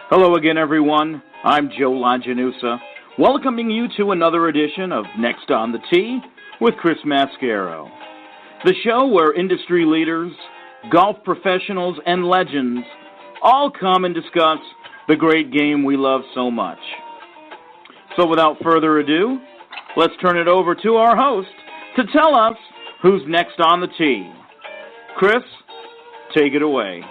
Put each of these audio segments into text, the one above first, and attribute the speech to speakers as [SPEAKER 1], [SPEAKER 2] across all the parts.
[SPEAKER 1] Hello again, everyone. I'm Joe Longinusa, welcoming you to another edition of Next on the Tee with Chris-Mascaro, the show where industry leaders, golf professionals, and legends all come and discuss the great game we love so much. So without further ado, let's turn it over to our host to tell us who's next on the tee. Chris, take it away.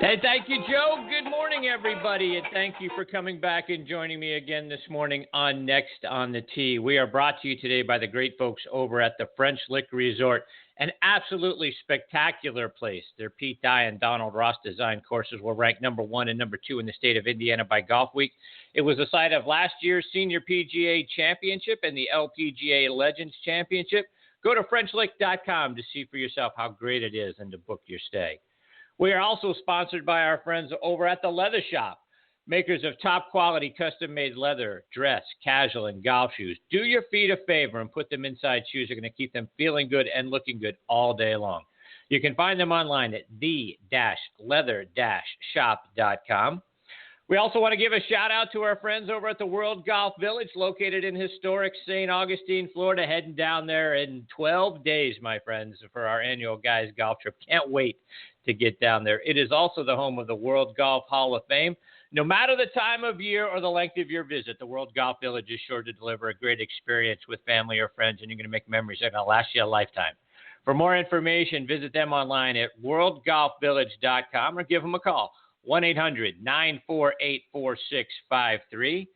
[SPEAKER 2] Hey, thank you, Joe. Good morning, everybody, and thank you for coming back and joining me again this morning on Next on the Tee. We are brought to you today by the great folks over at the French Lick Resort, an absolutely spectacular place. Their Pete Dye and Donald Ross designed courses were ranked number 1 and number 2 in the state of Indiana by Golf Week. It was the site of last year's Senior PGA Championship and the LPGA Legends Championship. Go to FrenchLick.com to see for yourself how great it is and to book your stay. We are also sponsored by our friends over at The Leather Shop, makers of top-quality custom-made leather, dress, casual, and golf shoes. Do your feet a favor and put them inside shoes. They're going to keep them feeling good and looking good all day long. You can find them online at the-leather-shop.com. We also want to give a shout-out to our friends over at the World Golf Village, located in historic St. Augustine, Florida, heading down there in 12 days, my friends, for our annual Guys Golf Trip. Can't wait to get down there. It is also the home of the World Golf Hall of Fame. No matter the time of year or the length of your visit, the World Golf Village is sure to deliver a great experience with family or friends, and you're going to make memories that are going to last you a lifetime. For more information, visit them online at worldgolfvillage.com or give them a call, 1-800-948-4653.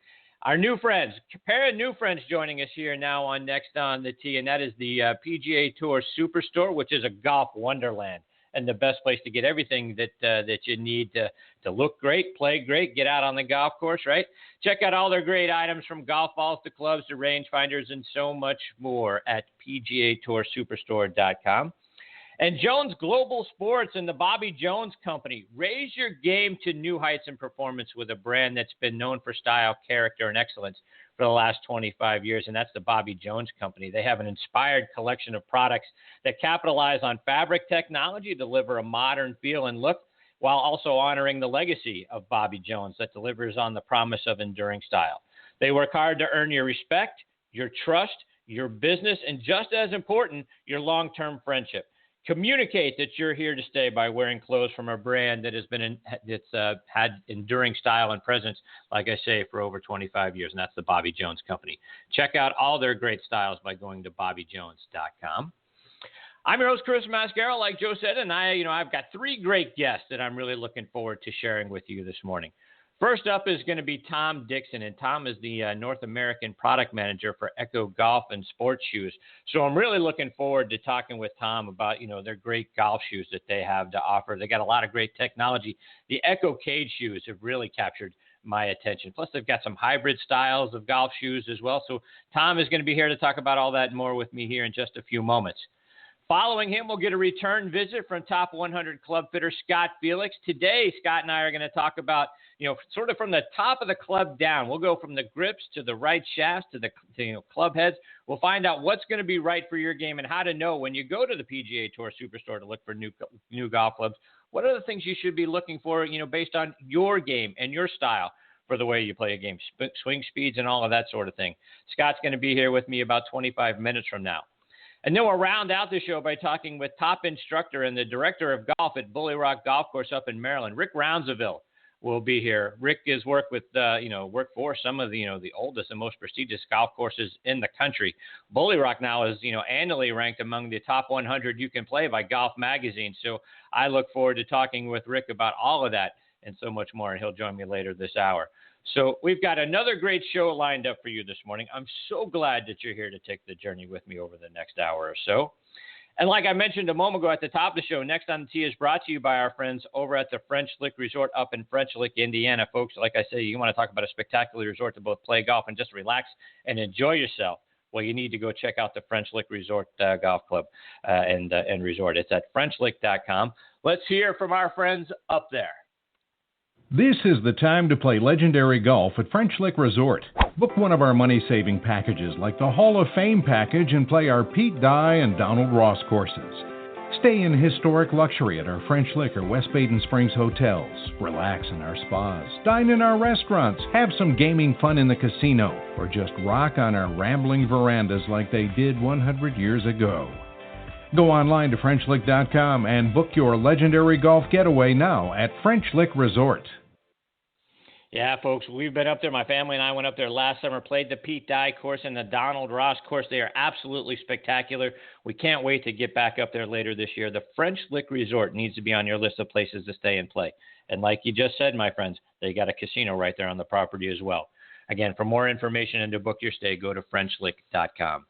[SPEAKER 2] Our new friends, a pair of new friends joining us here now on Next on the Tee, and that is the PGA Tour Superstore, which is a golf wonderland and the best place to get everything that you need to look great, play great, get out on the golf course, right? Check out all their great items from golf balls to clubs to rangefinders and so much more at PGATourSuperstore.com. And Jones Global Sports and the Bobby Jones Company. Raise your game to new heights in performance with a brand that's been known for style, character, and excellence for the last 25 years, and that's the Bobby Jones Company. They have an inspired collection of products that capitalize on fabric technology, deliver a modern feel and look, while also honoring the legacy of Bobby Jones that delivers on the promise of enduring style. They work hard to earn your respect, your trust, your business, and just as important, your long-term friendship. Communicate that you're here to stay by wearing clothes from a brand that has been had enduring style and presence, like I say, for over 25 years, and that's the Bobby Jones Company. Check out all their great styles by going to bobbyjones.com. I'm your host, Chris-Mascaro, like Joe said, and I've got 3 great guests that I'm really looking forward to sharing with you this morning. First up is going to be Tom Dixon, and Tom is the North American product manager for ECCO Golf and Sports Shoes. So I'm really looking forward to talking with Tom about, their great golf shoes that they have to offer. They got a lot of great technology. The ECCO Cage shoes have really captured my attention. Plus, they've got some hybrid styles of golf shoes as well. So Tom is going to be here to talk about all that and more with me here in just a few moments. Following him, we'll get a return visit from top 100 club fitter Scott Felix. Today, Scott and I are going to talk about, sort of from the top of the club down. We'll go from the grips to the right shafts to the club heads. We'll find out what's going to be right for your game and how to know when you go to the PGA Tour Superstore to look for new golf clubs. What are the things you should be looking for, based on your game and your style for the way you play a game, swing speeds and all of that sort of thing. Scott's going to be here with me about 25 minutes from now. And then we'll round out the show by talking with top instructor and the director of golf at Bulle Rock Golf Course up in Maryland, Rick Rounsaville, will be here. Rick has worked with, worked for some of the, the oldest and most prestigious golf courses in the country. Bulle Rock now is, annually ranked among the top 100 you can play by Golf Magazine. So I look forward to talking with Rick about all of that and so much more. And he'll join me later this hour. So we've got another great show lined up for you this morning. I'm so glad that you're here to take the journey with me over the next hour or so. And like I mentioned a moment ago at the top of the show, Next on the Tee is brought to you by our friends over at the French Lick Resort up in French Lick, Indiana. Folks, like I say, you want to talk about a spectacular resort to both play golf and just relax and enjoy yourself. Well, you need to go check out the French Lick Resort Golf Club and Resort. It's at FrenchLick.com. Let's hear from our friends up there.
[SPEAKER 3] This is the time to play legendary golf at French Lick Resort. Book one of our money-saving packages like the Hall of Fame package and play our Pete Dye and Donald Ross courses. Stay in historic luxury at our French Lick or West Baden Springs hotels. Relax in our spas. Dine in our restaurants. Have some gaming fun in the casino. Or just rock on our rambling verandas like they did 100 years ago. Go online to FrenchLick.com and book your legendary golf getaway now at French Lick Resort.
[SPEAKER 2] Yeah, folks, we've been up there. My family and I went up there last summer, played the Pete Dye course and the Donald Ross course. They are absolutely spectacular. We can't wait to get back up there later this year. The French Lick Resort needs to be on your list of places to stay and play. And like you just said, my friends, they got a casino right there on the property as well. Again, for more information and to book your stay, go to FrenchLick.com.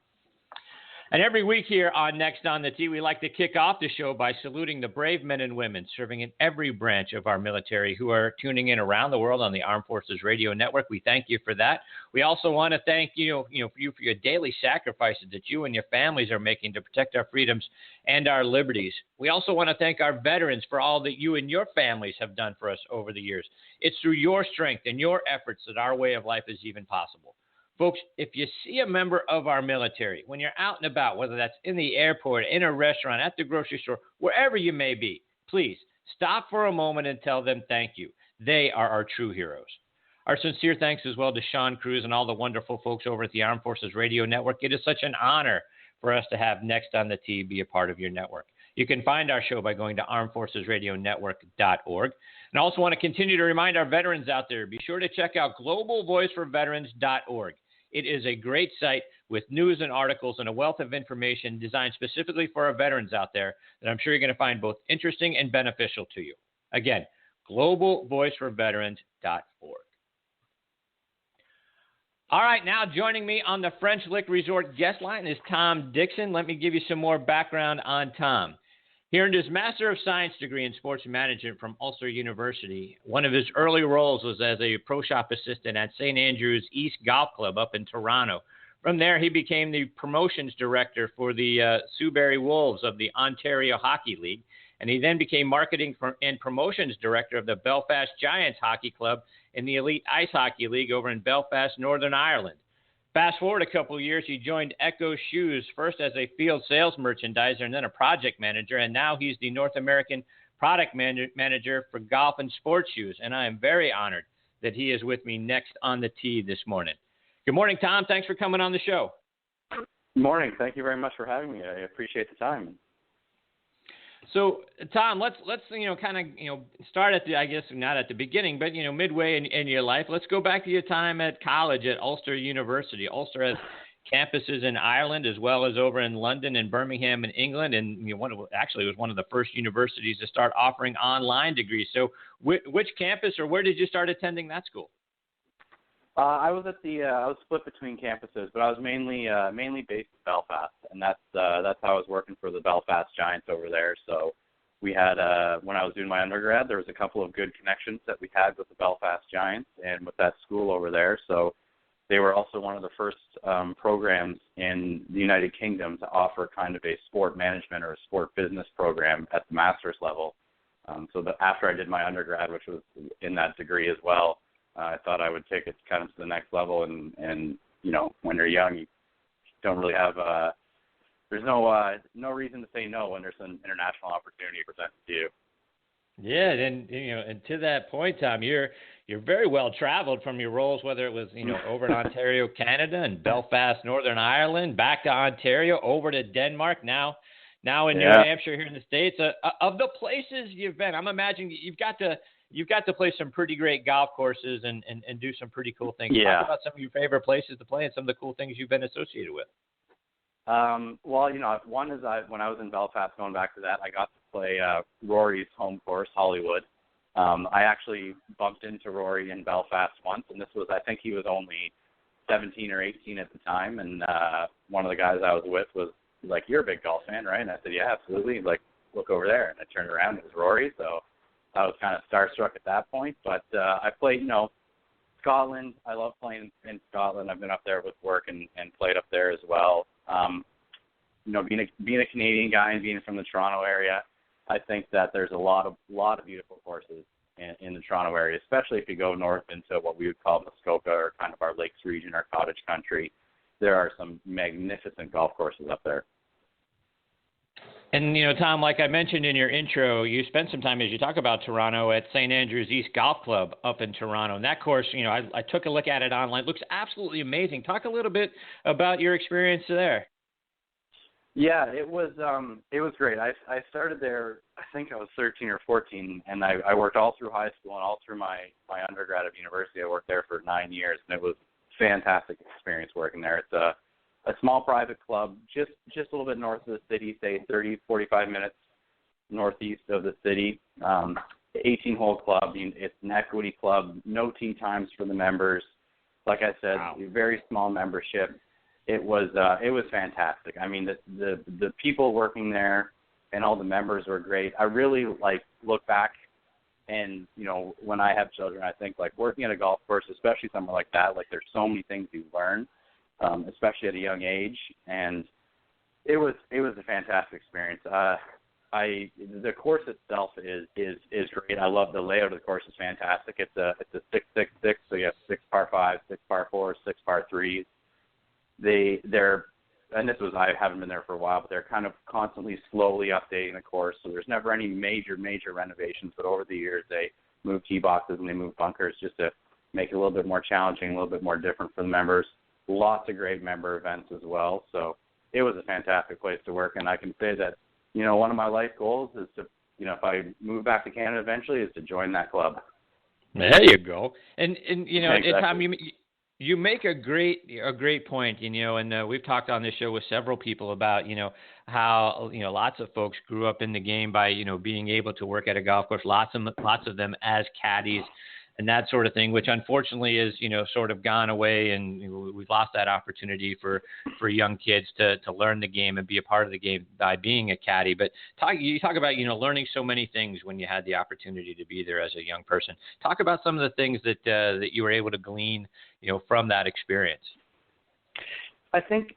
[SPEAKER 2] And every week here on Next on the Tee, we like to kick off the show by saluting the brave men and women serving in every branch of our military who are tuning in around the world on the Armed Forces Radio Network. We thank you for that. We also want to thank you for your daily sacrifices that you and your families are making to protect our freedoms and our liberties. We also want to thank our veterans for all that you and your families have done for us over the years. It's through your strength and your efforts that our way of life is even possible. Folks, if you see a member of our military, when you're out and about, whether that's in the airport, in a restaurant, at the grocery store, wherever you may be, please stop for a moment and tell them thank you. They are our true heroes. Our sincere thanks as well to Sean Cruz and all the wonderful folks over at the Armed Forces Radio Network. It is such an honor for us to have Next on the Tee be a part of your network. You can find our show by going to armedforcesradionetwork.org. And I also want to continue to remind our veterans out there, be sure to check out globalvoiceforveterans.org. It is a great site with news and articles and a wealth of information designed specifically for our veterans out there that I'm sure you're going to find both interesting and beneficial to you. Again, globalvoiceforveterans.org. All right, now joining me on the French Lick Resort guest line is Tom Dixon. Let me give you some more background on Tom. He earned his Master of Science degree in Sports Management from Ulster University. One of his early roles was as a pro shop assistant at St. Andrew's East Golf Club up in Toronto. From there, he became the promotions director for the Sudbury Wolves of the Ontario Hockey League, and he then became marketing and promotions director of the Belfast Giants Hockey Club in the Elite Ice Hockey League over in Belfast, Northern Ireland. Fast forward a couple of years, he joined ECCO Shoes, first as a field sales merchandiser and then a project manager, and now he's the North American product manager for golf and sports shoes. And I am very honored that he is with me next on the tee this morning. Good morning, Tom. Thanks for coming on the show.
[SPEAKER 4] Good morning. Thank you very much for having me. I appreciate the time.
[SPEAKER 2] So, Tom, let's start at the, I guess not at the beginning, but midway in your life. Let's go back to your time at college at Ulster University. Ulster has campuses in Ireland as well as over in London and Birmingham in England, and it was one of the first universities to start offering online degrees. So, which campus or where did you start attending that school?
[SPEAKER 4] I was split between campuses, but I was mainly based in Belfast, and that's how I was working for the Belfast Giants over there. So we had when I was doing my undergrad, there was a couple of good connections that we had with the Belfast Giants and with that school over there. So they were also one of the first programs in the United Kingdom to offer kind of a sport management or a sport business program at the master's level. So after I did my undergrad, which was in that degree as well, I thought I would take it kind of to the next level, and when you're young, you don't really have there's no reason to say no when there's an international opportunity presented to you.
[SPEAKER 2] Yeah, and to that point, Tom, you're very well traveled from your roles, whether it was over in Ontario, Canada, and Belfast, Northern Ireland, back to Ontario, over to Denmark, now in New Hampshire here in the States. Of the places you've been, I'm imagining you've got to play some pretty great golf courses and do some pretty cool things.
[SPEAKER 4] Yeah.
[SPEAKER 2] Talk about some of your favorite places to play and some of the cool things you've been associated with.
[SPEAKER 4] One is when I was in Belfast, going back to that, I got to play Rory's home course, Hollywood. I actually bumped into Rory in Belfast once, and I think he was only 17 or 18 at the time, and one of the guys I was with was like, "You're a big golf fan, right?" And I said, "Yeah, absolutely." He's like, "Look over there." And I turned around, it was Rory, so I was kind of starstruck at that point. But I played, Scotland. I love playing in Scotland. I've been up there with work and played up there as well. Being a Canadian guy and being from the Toronto area, I think that there's a lot of beautiful courses in the Toronto area, especially if you go north into what we would call Muskoka or kind of our Lakes region or Cottage Country. There are some magnificent golf courses up there.
[SPEAKER 2] And, Tom, like I mentioned in your intro, you spent some time, as you talk about Toronto, at St. Andrews East Golf Club up in Toronto. And that course, I took a look at it online. It looks absolutely amazing. Talk a little bit about your experience there.
[SPEAKER 4] Yeah, it was great. I started there, I think I was 13 or 14, and I worked all through high school and all through my undergrad at university. I worked there for 9 years, and it was a fantastic experience working there. It's a small private club, just a little bit north of the city, say 30, 45 minutes northeast of the city. 18-hole club. It's an equity club. No tee times for the members. Like I said, wow. Very small membership. It was fantastic. I mean, the people working there and all the members were great. I really look back, and when I have children, I think working at a golf course, especially somewhere like that, there's so many things you learn. Especially at a young age, and it was a fantastic experience. The course itself is great. I love the layout of the course. Is fantastic. It's a 6-6-6, so you have 6 par 5, 6 par 4, 6 par 3s. They're and this was, I haven't been there for a while, but they're kind of constantly slowly updating the course. So there's never any major renovations, but over the years they move tee boxes and they move bunkers just to make it a little bit more challenging, a little bit more different for the members. Lots of great member events as well. So it was a fantastic place to work. And I can say that, one of my life goals is to, if I move back to Canada eventually, is to join that club.
[SPEAKER 2] There you go. And
[SPEAKER 4] exactly.
[SPEAKER 2] Tom, you make a great point, and we've talked on this show with several people about, how, lots of folks grew up in the game by, being able to work at a golf course, lots of them as caddies and that sort of thing, which unfortunately is, sort of gone away, and we've lost that opportunity for young kids to learn the game and be a part of the game by being a caddy. But you talk about, learning so many things when you had the opportunity to be there as a young person. Talk about some of the things that you were able to glean, from that experience.
[SPEAKER 4] I think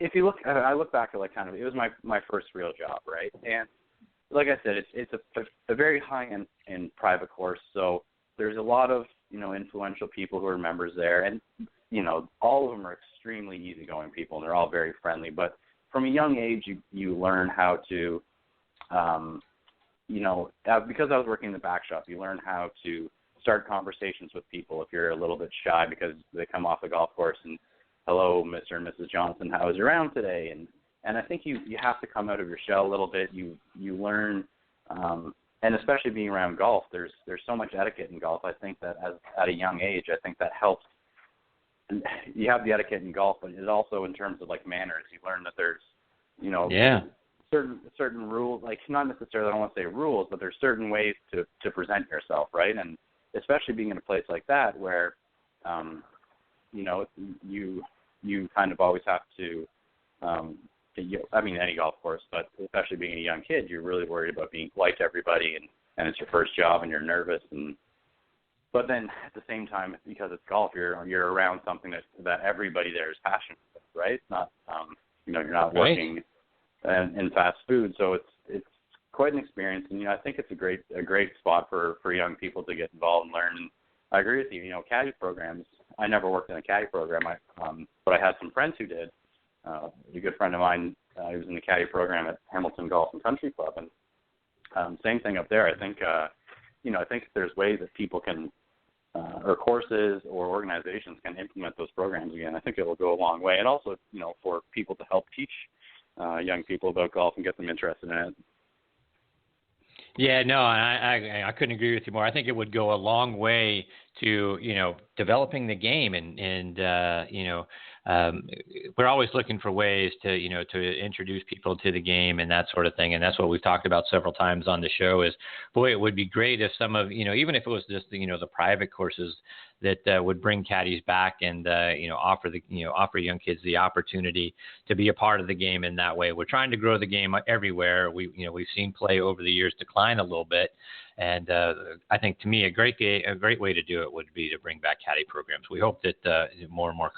[SPEAKER 4] if you look, I look back at it was my first real job, right? And like I said, it's a very high-end private course, so there's a lot of, influential people who are members there, and, all of them are extremely easygoing people, and they're all very friendly. But from a young age, you learn how to, because I was working in the back shop, you learn how to start conversations with people if you're a little bit shy because they come off the golf course and, hello, Mr. and Mrs. Johnson, how was your round today? And I think you have to come out of your shell a little bit. You learn, and especially being around golf, there's so much etiquette in golf. I think that at a young age, I think that helps. You have the etiquette in golf, but it also in terms of manners. You learn that there's, certain rules. Not necessarily, I don't want to say rules, but there's certain ways to present yourself, right? And especially being in a place like that where, you kind of always have to. Any golf course, but especially being a young kid, you're really worried about being polite to everybody, and it's your first job, and you're nervous. But then at the same time, because it's golf, you're around something that everybody there is passionate with, right? It's not, you're not working in fast food, so it's quite an experience, and I think it's a great spot for young people to get involved and learn. And I agree with you. Caddy programs. I never worked in a caddy program, but I had some friends who did. A good friend of mine, he was in the caddy program at Hamilton Golf and Country Club, and same thing up there. I think, I think there's ways that people can, or courses or organizations can implement those programs again. I think it will go a long way, and also, for people to help teach young people about golf and get them interested in it.
[SPEAKER 2] Yeah, no, I couldn't agree with you more. I think it would go a long way to, developing the game, and we're always looking for ways to, to introduce people to the game and that sort of thing. And that's what we've talked about several times on the show is, boy, it would be great if some of, even if it was just, the private courses that would bring caddies back and, offer young kids the opportunity to be a part of the game in that way. We're trying to grow the game everywhere. We've seen play over the years decline a little bit. And I think, to me, a great way to do it would be to bring back caddy programs. We hope that more and more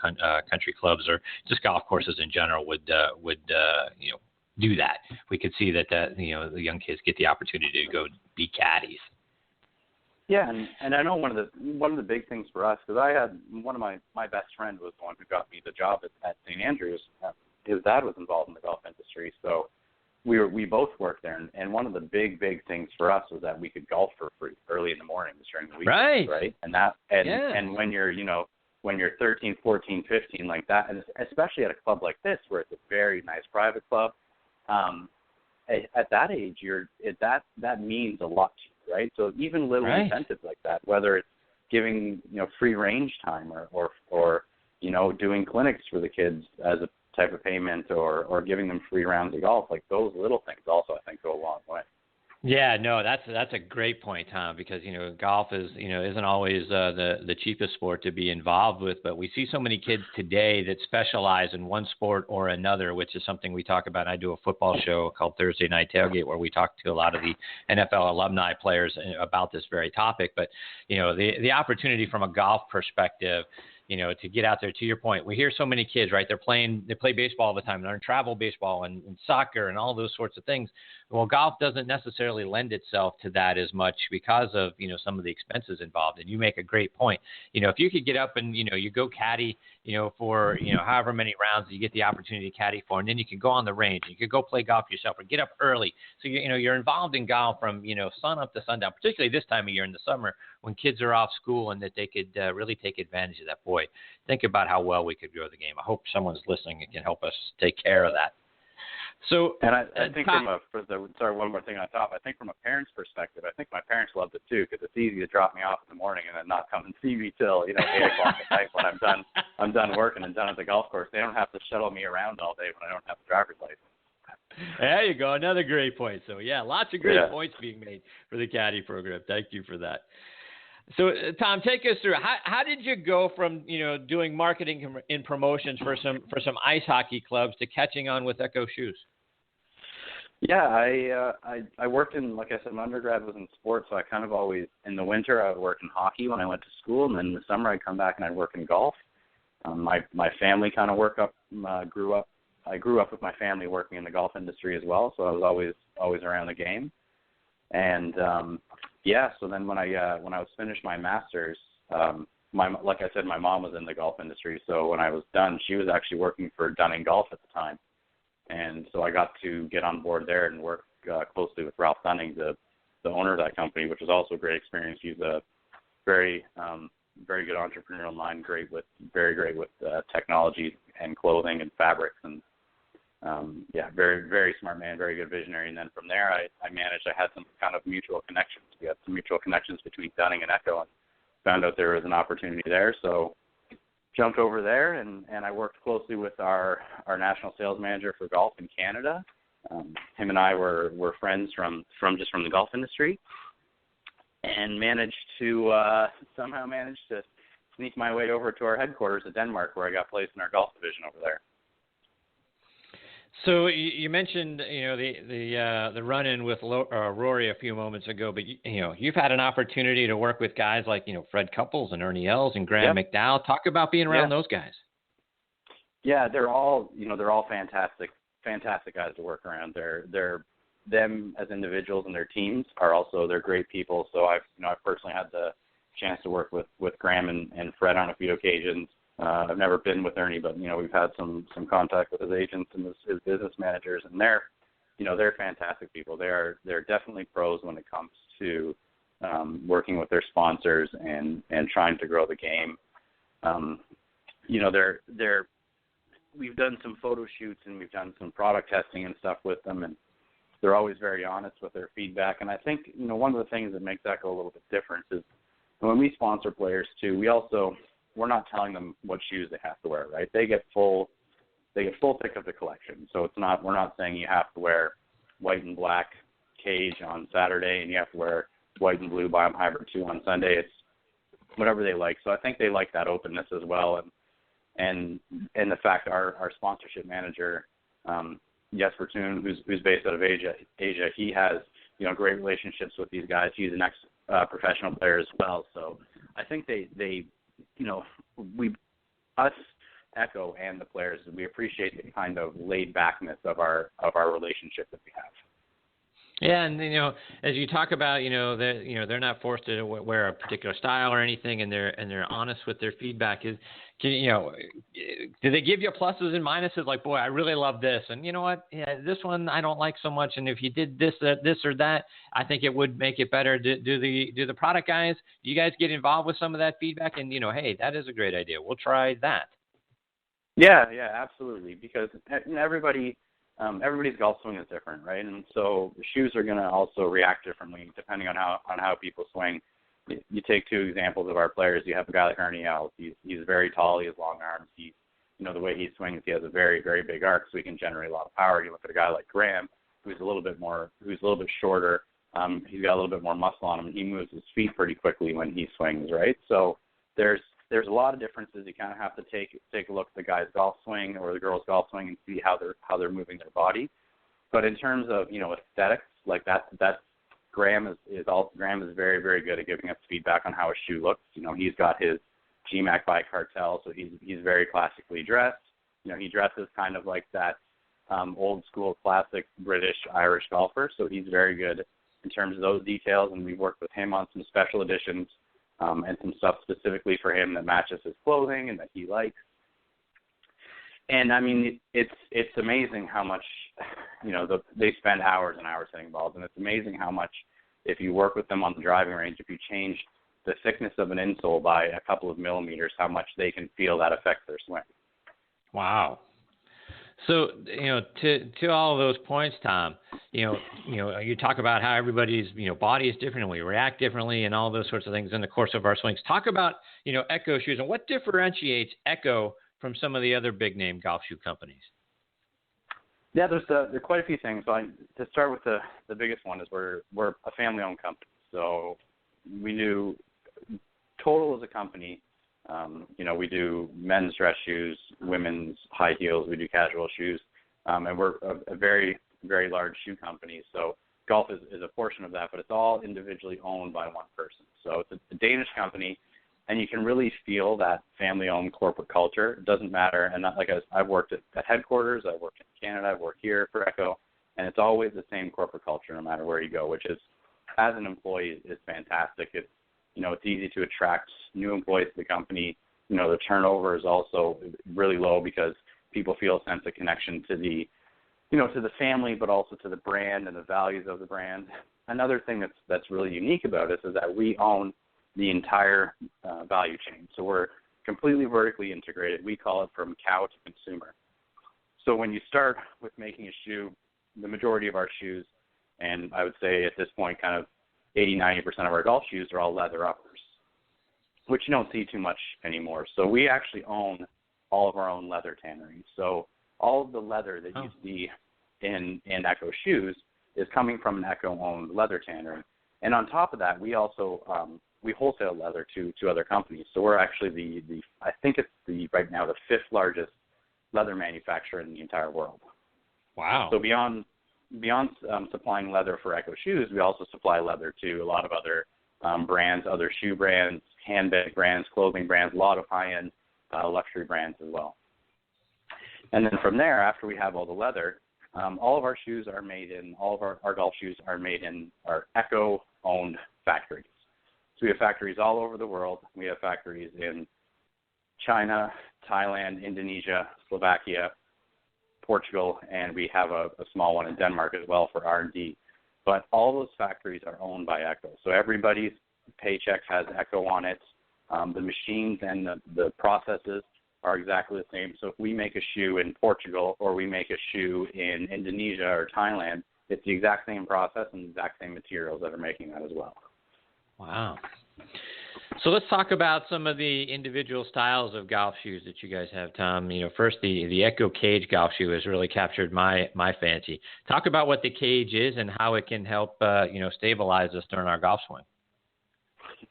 [SPEAKER 2] country clubs or just golf courses in general would do that. We could see that the young kids get the opportunity to go be caddies.
[SPEAKER 4] Yeah, and I know one of the big things for us, because I had one of my best friend was the one who got me the job at St. Andrews. His dad was involved in the golf industry, so we both worked there, and one of the big things for us was that we could golf for free early in the mornings during the weekends, right? And when you're, when you're 13, 14, 15 like that, and especially at a club like this where it's a very nice private club, at that age, that means a lot to you, right? So even little incentives like that, whether it's giving free range time or doing clinics for the kids as a type of payment or giving them free rounds of golf, like those little things also I think go a long way.
[SPEAKER 2] Yeah, no, that's a great point, Tom, because golf is isn't always the cheapest sport to be involved with, but we see so many kids today that specialize in one sport or another, which is something we talk about. I do a football show called Thursday Night Tailgate where we talk to a lot of the NFL alumni players about this very topic. But the opportunity from a golf perspective, to get out there, to your point, we hear so many kids, right? They play baseball all the time. They're in travel baseball and soccer and all those sorts of things. Well, golf doesn't necessarily lend itself to that as much because of, some of the expenses involved. And you make a great point. If you could get up and, you go caddy, for, however many rounds you get the opportunity to caddy for, and then you can go on the range. You could go play golf yourself or get up early. So, you're involved in golf from, sun up to sundown, particularly this time of year in the summer when kids are off school and that they could really take advantage of that. Boy, think about how well we could grow the game. I hope someone's listening and can help us take care of that. So,
[SPEAKER 4] and I think one more thing on top. I think from a parent's perspective, I think my parents loved it too because it's easy to drop me off in the morning and then not come and see me till 8 o'clock at night when I'm done working and done at the golf course. They don't have to shuttle me around all day when I don't have a driver's license.
[SPEAKER 2] There you go, another great point. So yeah, lots of great points being made for the caddy program. Thank you for that. So, Tom, take us through how did you go from doing marketing and promotions for some ice hockey clubs to catching on with ECCO shoes?
[SPEAKER 4] Yeah, I worked in, like I said, my undergrad was in sports, so I kind of always in the winter I would work in hockey when I went to school, and then in the summer I'd come back and I'd work in golf. My family kind of grew up. I grew up with my family working in the golf industry as well, so I was always around the game, and so then when I was finished my master's, like I said, my mom was in the golf industry. So when I was done, she was actually working for Dunning Golf at the time, and so I got to get on board there and work closely with Ralph Dunning, the owner of that company, which was also a great experience. He's a very good entrepreneurial mind, very great with technology and clothing and fabrics, and very, very smart man, very good visionary. And then from there, I had some kind of mutual connections. We had some mutual connections between Dunning and ECCO, and found out there was an opportunity there. So jumped over there, and I worked closely with our national sales manager for golf in Canada. Him and I were friends from the golf industry, and managed to sneak my way over to our headquarters in Denmark, where I got placed in our golf division over there.
[SPEAKER 2] So you mentioned the run-in with Rory a few moments ago, but you've had an opportunity to work with guys like Fred Couples and Ernie Els and Graham McDowell. Talk about being around those guys.
[SPEAKER 4] Yeah, they're all fantastic guys to work around. They're them as individuals and their teams they're great people. So I've personally had the chance to work with Graham and Fred on a few occasions. I've never been with Ernie, but we've had some contact with his agents and his business managers, and they're fantastic people. They're definitely pros when it comes to working with their sponsors and trying to grow the game. We've done some photo shoots and we've done some product testing and stuff with them, and they're always very honest with their feedback. And I think one of the things that makes ECCO a little bit different is when we sponsor players too, we're not telling them what shoes they have to wear, right? They get full pick of the collection. So we're not saying you have to wear white and black Cage on Saturday and you have to wear white and blue Biome Hybrid 2 on Sunday. It's whatever they like. So I think they like that openness as well. And the fact our sponsorship manager, Jesper Thun, who's based out of Asia, he has, great relationships with these guys. He's an ex-professional player as well. So I think us, ECCO, and the players, we appreciate the kind of laid backness of our relationship that we have.
[SPEAKER 2] Yeah, and as you talk about, they're not forced to wear a particular style or anything, and they're honest with their feedback. Do they give you pluses and minuses? Like, boy, I really love this, and you know what? Yeah, this one I don't like so much. And if you did this or that, I think it would make it better. Do the product guys? Do you guys get involved with some of that feedback? And hey, that is a great idea. We'll try that.
[SPEAKER 4] Yeah, absolutely. Because everybody's golf swing is different, right? And so the shoes are going to also react differently depending on how people swing. You take two examples of our players. You have a guy like Ernie Els. He's very tall. He has long arms. The way he swings, he has a very, very big arc, so he can generate a lot of power. You look at a guy like Graham, who's a little bit shorter. He's got a little bit more muscle on him, and he moves his feet pretty quickly when he swings, right? So there's a lot of differences. You kind of have to take a look at the guy's golf swing or the girl's golf swing and see how they're moving their body. But in terms of aesthetics, like that's Graham is very, very good at giving us feedback on how a shoe looks. He's got his GMAC by Cartel, so he's very classically dressed. He dresses kind of like that old school classic British Irish golfer, so he's very good in terms of those details. And we've worked with him on some special editions. And some stuff specifically for him that matches his clothing and that he likes. And I mean, it's amazing how much, they spend hours and hours hitting balls, and it's amazing how much, if you work with them on the driving range, if you change the thickness of an insole by a couple of millimeters, how much they can feel that affects their swing.
[SPEAKER 2] Wow. So, to all of those points, Tom, you talk about how everybody's, body is different and we react differently and all those sorts of things in the course of our swings. Talk about, ECCO shoes and what differentiates ECCO from some of the other big name golf shoe companies.
[SPEAKER 4] Yeah, there are quite a few things. So to start with the biggest one is we're a family-owned company. So we do, total as a company, we do men's dress shoes, women's high heels, we do casual shoes, and we're a very, very large shoe company. So golf is a portion of that, but it's all individually owned by one person. So it's a Danish company, and you can really feel that family-owned corporate culture. It doesn't matter, and I've worked at headquarters, I've worked in Canada, I've worked here for ECCO, and it's always the same corporate culture no matter where you go, which is, as an employee, is fantastic. It's easy to attract new employees to the company. The turnover is also really low because people feel a sense of connection to the family, but also to the brand and the values of the brand. Another thing that's really unique about us is that we own the entire value chain. So we're completely vertically integrated. We call it from cow to consumer. So when you start with making a shoe, the majority of our shoes, and I would say at this point kind of 80-90% of our golf shoes are all leather uppers, which you don't see too much anymore. So we actually own all of our own leather tanneries. So all of the leather that you see in ECCO shoes is coming from an ECCO-owned leather tannery. And on top of that, we also we wholesale leather to other companies. So we're actually I think it's right now the 5th largest leather manufacturer in the entire world.
[SPEAKER 2] Wow.
[SPEAKER 4] So beyond supplying leather for ECCO shoes, we also supply leather to a lot of other brands, other shoe brands, handbag brands, clothing brands, a lot of high-end luxury brands as well. And then from there, after we have all the leather, all of our shoes are made in, all of our golf shoes are made in our ECCO-owned factories. So we have factories all over the world. We have factories in China, Thailand, Indonesia, Slovakia, Portugal, and we have a small one in Denmark as well for R&D. But all those factories are owned by ECCO. So everybody's paycheck has ECCO on it. The machines and the processes are exactly the same. So if we make a shoe in Portugal or we make a shoe in Indonesia or Thailand, it's the exact same process and the exact same materials that are making that as well.
[SPEAKER 2] Wow. So let's talk about some of the individual styles of golf shoes that you guys have, Tom. First, the ECCO Cage golf shoe has really captured my fancy. Talk about what the Cage is and how it can help, stabilize us during our golf swing.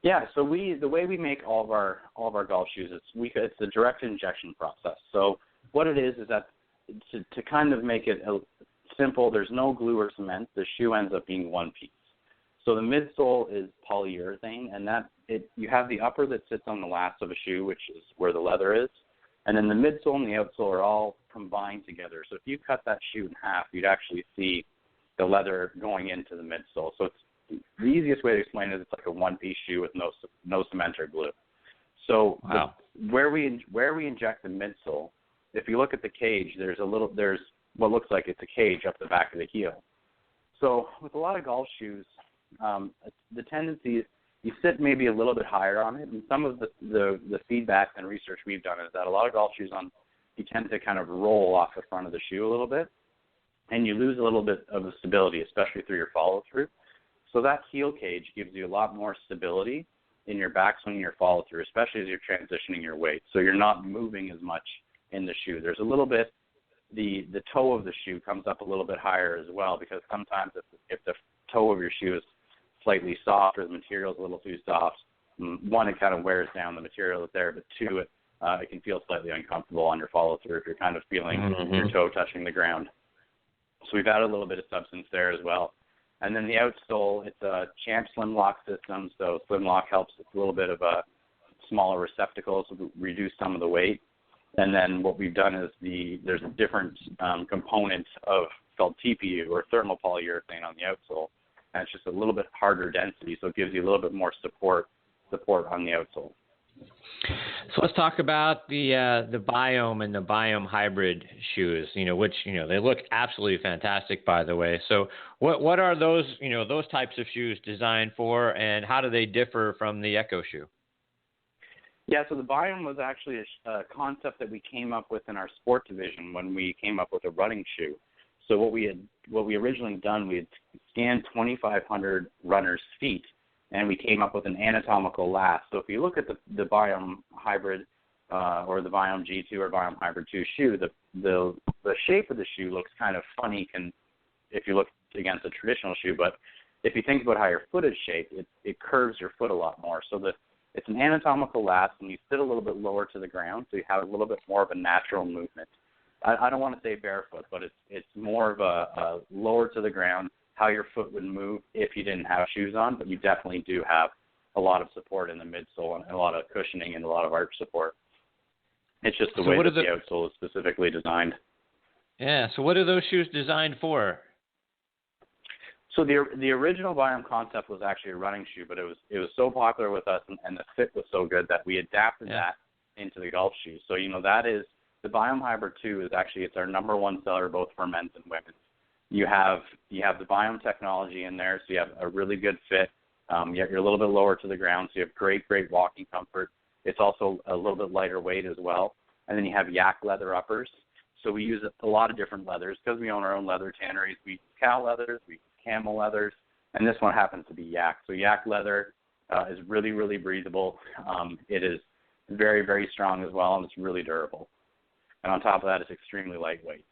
[SPEAKER 4] Yeah, so the way we make all of our golf shoes, it's a direct injection process. So what it is that to kind of make it simple, there's no glue or cement. The shoe ends up being one piece. So the midsole is polyurethane, and you have the upper that sits on the last of a shoe, which is where the leather is, and then the midsole and the outsole are all combined together. So if you cut that shoe in half, you'd actually see the leather going into the midsole. So it's the easiest way to explain it is it's like a one-piece shoe with no cement or glue. So
[SPEAKER 2] wow.
[SPEAKER 4] where we inject the midsole, if you look at the cage, there's what looks like it's a cage up the back of the heel. So with a lot of golf shoes, the tendency is you sit maybe a little bit higher on it, and some of the feedback and research we've done is that a lot of golf shoes you tend to kind of roll off the front of the shoe a little bit, and you lose a little bit of the stability, especially through your follow-through. So that heel cage gives you a lot more stability in your backswing and your follow-through, especially as you're transitioning your weight. So you're not moving as much in the shoe. There's a little bit, the toe of the shoe comes up a little bit higher as well, because sometimes if the toe of your shoe is slightly soft or the material is a little too soft, one, it kind of wears down the material that's there, but two, it can feel slightly uncomfortable on your follow-through if you're kind of feeling your toe touching the ground. So we've added a little bit of substance there as well. And then the outsole, it's a Champ Slim Lock system, so Slim Lock helps with a little bit of a smaller receptacle to reduce some of the weight. And then what we've done is there's a different component of called TPU, or thermal polyurethane, on the outsole, and it's just a little bit harder density, so it gives you a little bit more support on the outsole.
[SPEAKER 2] So let's talk about the Biome and the Biome hybrid shoes, which, they look absolutely fantastic, by the way. So what are those types of shoes designed for, and how do they differ from the ECCO shoe?
[SPEAKER 4] Yeah, so the Biome was actually a concept that we came up with in our sport division when we came up with a running shoe. So what we originally done, we had scanned 2,500 runners' feet, and we came up with an anatomical last. So if you look at the Biome hybrid or the Biome G2 or Biome Hybrid 2 shoe, the shape of the shoe looks kind of funny if you look against a traditional shoe. But if you think about how your foot is shaped, it curves your foot a lot more. So it's an anatomical last, and you sit a little bit lower to the ground, so you have a little bit more of a natural movement. I don't want to say barefoot, but it's more of a lower to the ground, how your foot would move if you didn't have shoes on, but you definitely do have a lot of support in the midsole and a lot of cushioning and a lot of arch support. It's just the way that the outsole is specifically designed.
[SPEAKER 2] Yeah, so what are those shoes designed for?
[SPEAKER 4] So the original Biome concept was actually a running shoe, but it was so popular with us and the fit was so good that we adapted that into the golf shoe. So, that is, the Biome Hybrid 2 is actually, it's our number one seller both for men's and women's. You have the Biome technology in there, so you have a really good fit. You're a little bit lower to the ground, so you have great walking comfort. It's also a little bit lighter weight as well. And then you have yak leather uppers. So we use a lot of different leathers because we own our own leather tanneries. We use cow leathers, we use camel leathers, and this one happens to be yak. So yak leather is really, really breathable. It is very, very strong as well, and it's really durable. And on top of that, it's extremely lightweight.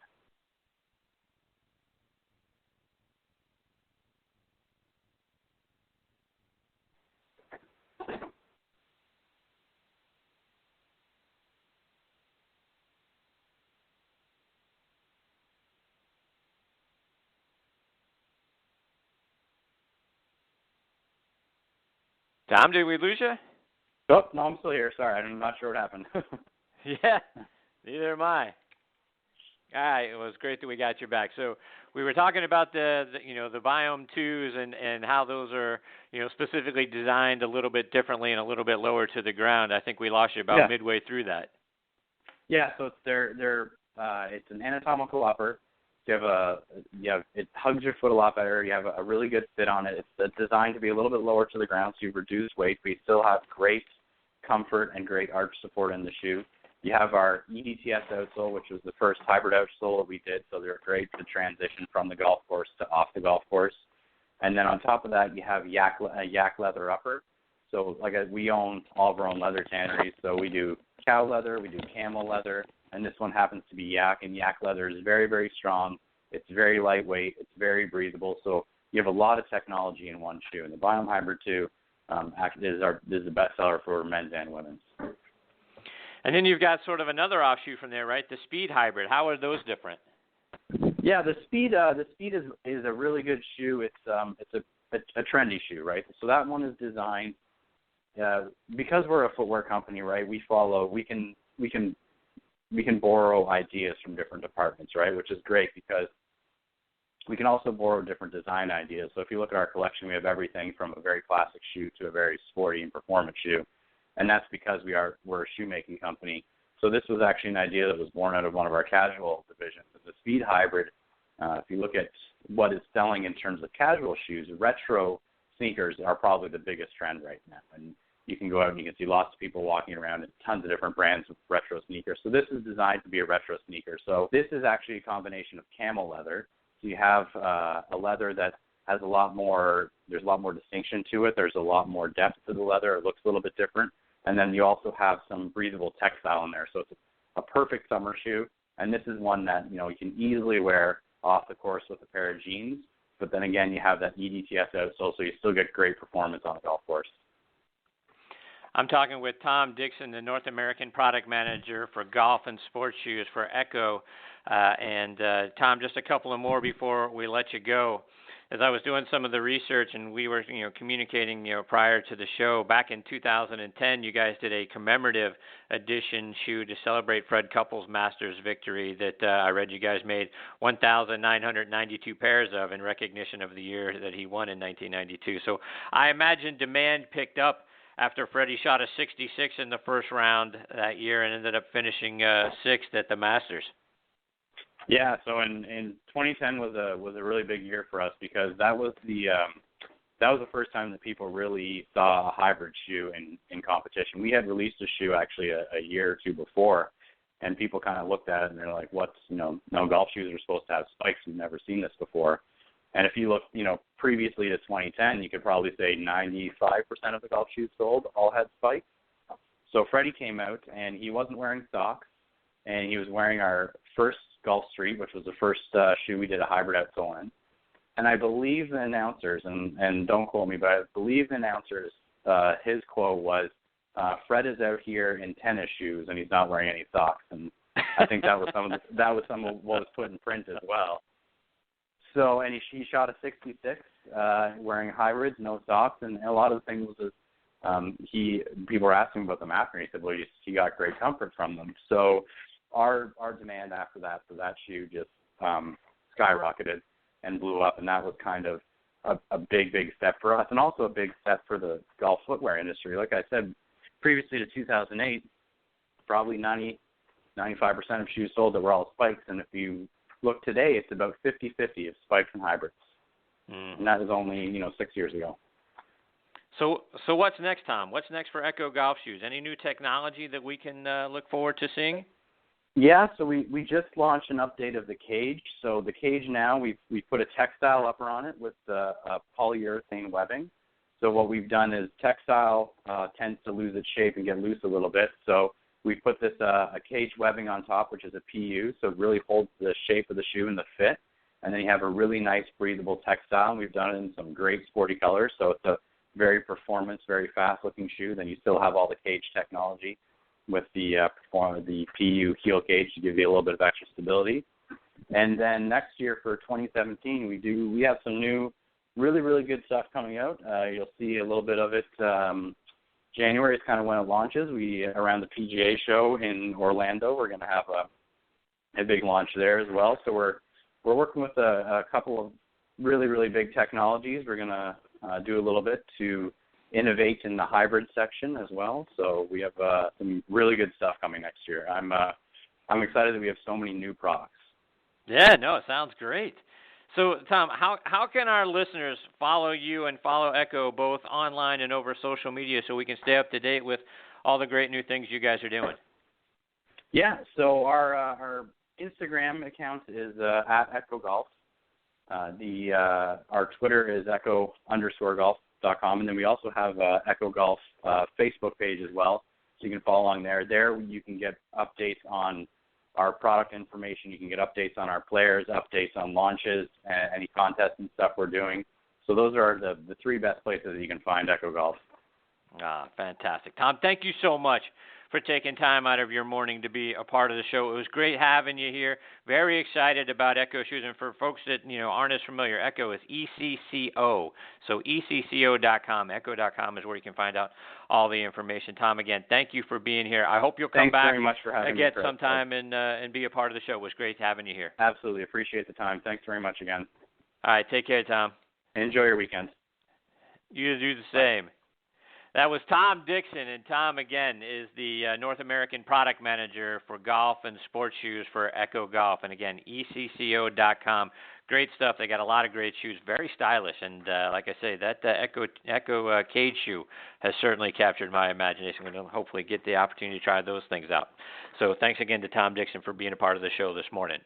[SPEAKER 2] Tom, did we lose you?
[SPEAKER 4] Oh, no, I'm still here. Sorry, I'm not sure what happened.
[SPEAKER 2] Yeah, neither am I. All right, it was great that we got you back. So we were talking about the Biome 2s and how those are, specifically designed a little bit differently and a little bit lower to the ground. I think we lost you about midway through that.
[SPEAKER 4] Yeah, so it's an anatomical upper. It hugs your foot a lot better. You have a really good fit on it. It's designed to be a little bit lower to the ground, so you reduce weight, but you still have great comfort and great arch support in the shoe. You have our EDTS outsole, which was the first hybrid outsole that we did, so they're great to transition from the golf course to off the golf course. And then on top of that, you have a yak leather upper. So we own all of our own leather tanneries, so we do cow leather, we do camel leather, and this one happens to be yak, and yak leather is very, very strong. It's very lightweight. It's very breathable. So you have a lot of technology in one shoe. And the Biome Hybrid 2 is the best seller for men's and women's.
[SPEAKER 2] And then you've got sort of another offshoot from there, right? The Speed Hybrid. How are those different?
[SPEAKER 4] Yeah, the Speed is a really good shoe. It's a trendy shoe, right? So that one is designed because we're a footwear company, right? We can borrow ideas from different departments, right? Which is great because we can also borrow different design ideas. So if you look at our collection, we have everything from a very classic shoe to a very sporty and performance shoe. And that's because we're a shoemaking company. So this was actually an idea that was born out of one of our casual divisions. It's a speed hybrid. If you look at what is selling in terms of casual shoes, retro sneakers are probably the biggest trend right now. And you can go out and you can see lots of people walking around in tons of different brands with retro sneakers. So this is designed to be a retro sneaker. So this is actually a combination of camel leather. So you have a leather that has there's a lot more distinction to it. There's a lot more depth to the leather. It looks a little bit different. And then you also have some breathable textile in there. So it's a perfect summer shoe. And this is one that, you can easily wear off the course with a pair of jeans. But then again, you have that EDTS outsole, so you still get great performance on a golf course.
[SPEAKER 2] I'm talking with Tom Dixon, the North American Product Manager for Golf and Sports Shoes for ECCO. And Tom, just a couple of more before we let you go. As I was doing some of the research and we were, communicating, prior to the show, back in 2010, you guys did a commemorative edition shoe to celebrate Fred Couples' Masters victory that I read you guys made 1,992 pairs of in recognition of the year that he won in 1992. So I imagine demand picked up after Freddie shot a 66 in the first round that year and ended up finishing sixth at the Masters.
[SPEAKER 4] Yeah, so in 2010 was a really big year for us because that was the first time that people really saw a hybrid shoe in competition. We had released a shoe actually a year or two before, and people kind of looked at it and they're like, "What's no golf shoes are supposed to have spikes. We've never seen this before." And if you look, previously to 2010, you could probably say 95% of the golf shoes sold all had spikes. So Freddie came out and he wasn't wearing socks, and he was wearing our first Golf Street, which was the first shoe we did a hybrid outsole in. And I believe the announcers, and don't quote me, but I believe the announcers, his quote was, "Fred is out here in tennis shoes and he's not wearing any socks." And I think that was some of what was put in print as well. So, and he shot a 66 wearing hybrids, no socks, and a lot of the things was people were asking about them after, and he said, well, he got great comfort from them. So our demand after that for that shoe just skyrocketed and blew up, and that was kind of a big step for us, and also a big step for the golf footwear industry. Like I said, previously to 2008, probably 90-95% of shoes sold that were all spikes, and if you look today, it's about 50-50 of spikes and hybrids. And that was only, 6 years ago.
[SPEAKER 2] So what's next, Tom? What's next for ECCO golf shoes? Any new technology that we can look forward to seeing?
[SPEAKER 4] Yeah, so we just launched an update of the cage. So the cage now, we put a textile upper on it with polyurethane webbing. So what we've done is textile tends to lose its shape and get loose a little bit. So we put this a cage webbing on top, which is a PU, so it really holds the shape of the shoe and the fit. And then you have a really nice breathable textile. We've done it in some great sporty colors, so it's a very performance, very fast-looking shoe. Then you still have all the cage technology with the PU heel cage to give you a little bit of extra stability. And then next year for 2017, we have some new, really, really good stuff coming out. You'll see a little bit of it. January is kind of when it launches. Around the PGA show in Orlando, we're going to have a big launch there as well. So we're working with a couple of really, really big technologies. We're going to do a little bit to innovate in the hybrid section as well. So we have some really good stuff coming next year. I'm excited that we have so many new products.
[SPEAKER 2] Yeah, no, it sounds great. So, Tom, how can our listeners follow you and follow ECCO both online and over social media so we can stay up to date with all the great new things you guys are doing?
[SPEAKER 4] Yeah, so our Instagram account is at ECCO Golf. Our Twitter is ECCO_golf.com, and then we also have ECCO Golf Facebook page as well, so you can follow along there. There you can get updates on our product information. You can get updates on our players, updates on launches, and any contests and stuff we're doing. So those are the three best places that you can find ECCO Golf.
[SPEAKER 2] Fantastic. Tom, thank you so much for taking time out of your morning to be a part of the show. It was great having you here. Very excited about ECCO shoes. And for folks that aren't as familiar, ECCO is ECCO. So ECCO.com. ECCO.com is where you can find out all the information. Tom, again, thank you for being here. I hope you'll come back
[SPEAKER 4] very much for having
[SPEAKER 2] again
[SPEAKER 4] me,
[SPEAKER 2] sometime and be a part of the show. It was great having you here.
[SPEAKER 4] Absolutely. Appreciate the time. Thanks very much again.
[SPEAKER 2] All right, take care, Tom.
[SPEAKER 4] Enjoy your weekend.
[SPEAKER 2] You do the same. That was Tom Dixon, and Tom, again, is the North American Product Manager for golf and sports shoes for ECCO Golf. And, again, ECCO.com. Great stuff. They got a lot of great shoes, very stylish. And, like I say, that ECCO cage shoe has certainly captured my imagination. I'm going to hopefully get the opportunity to try those things out. So thanks again to Tom Dixon for being a part of the show this morning.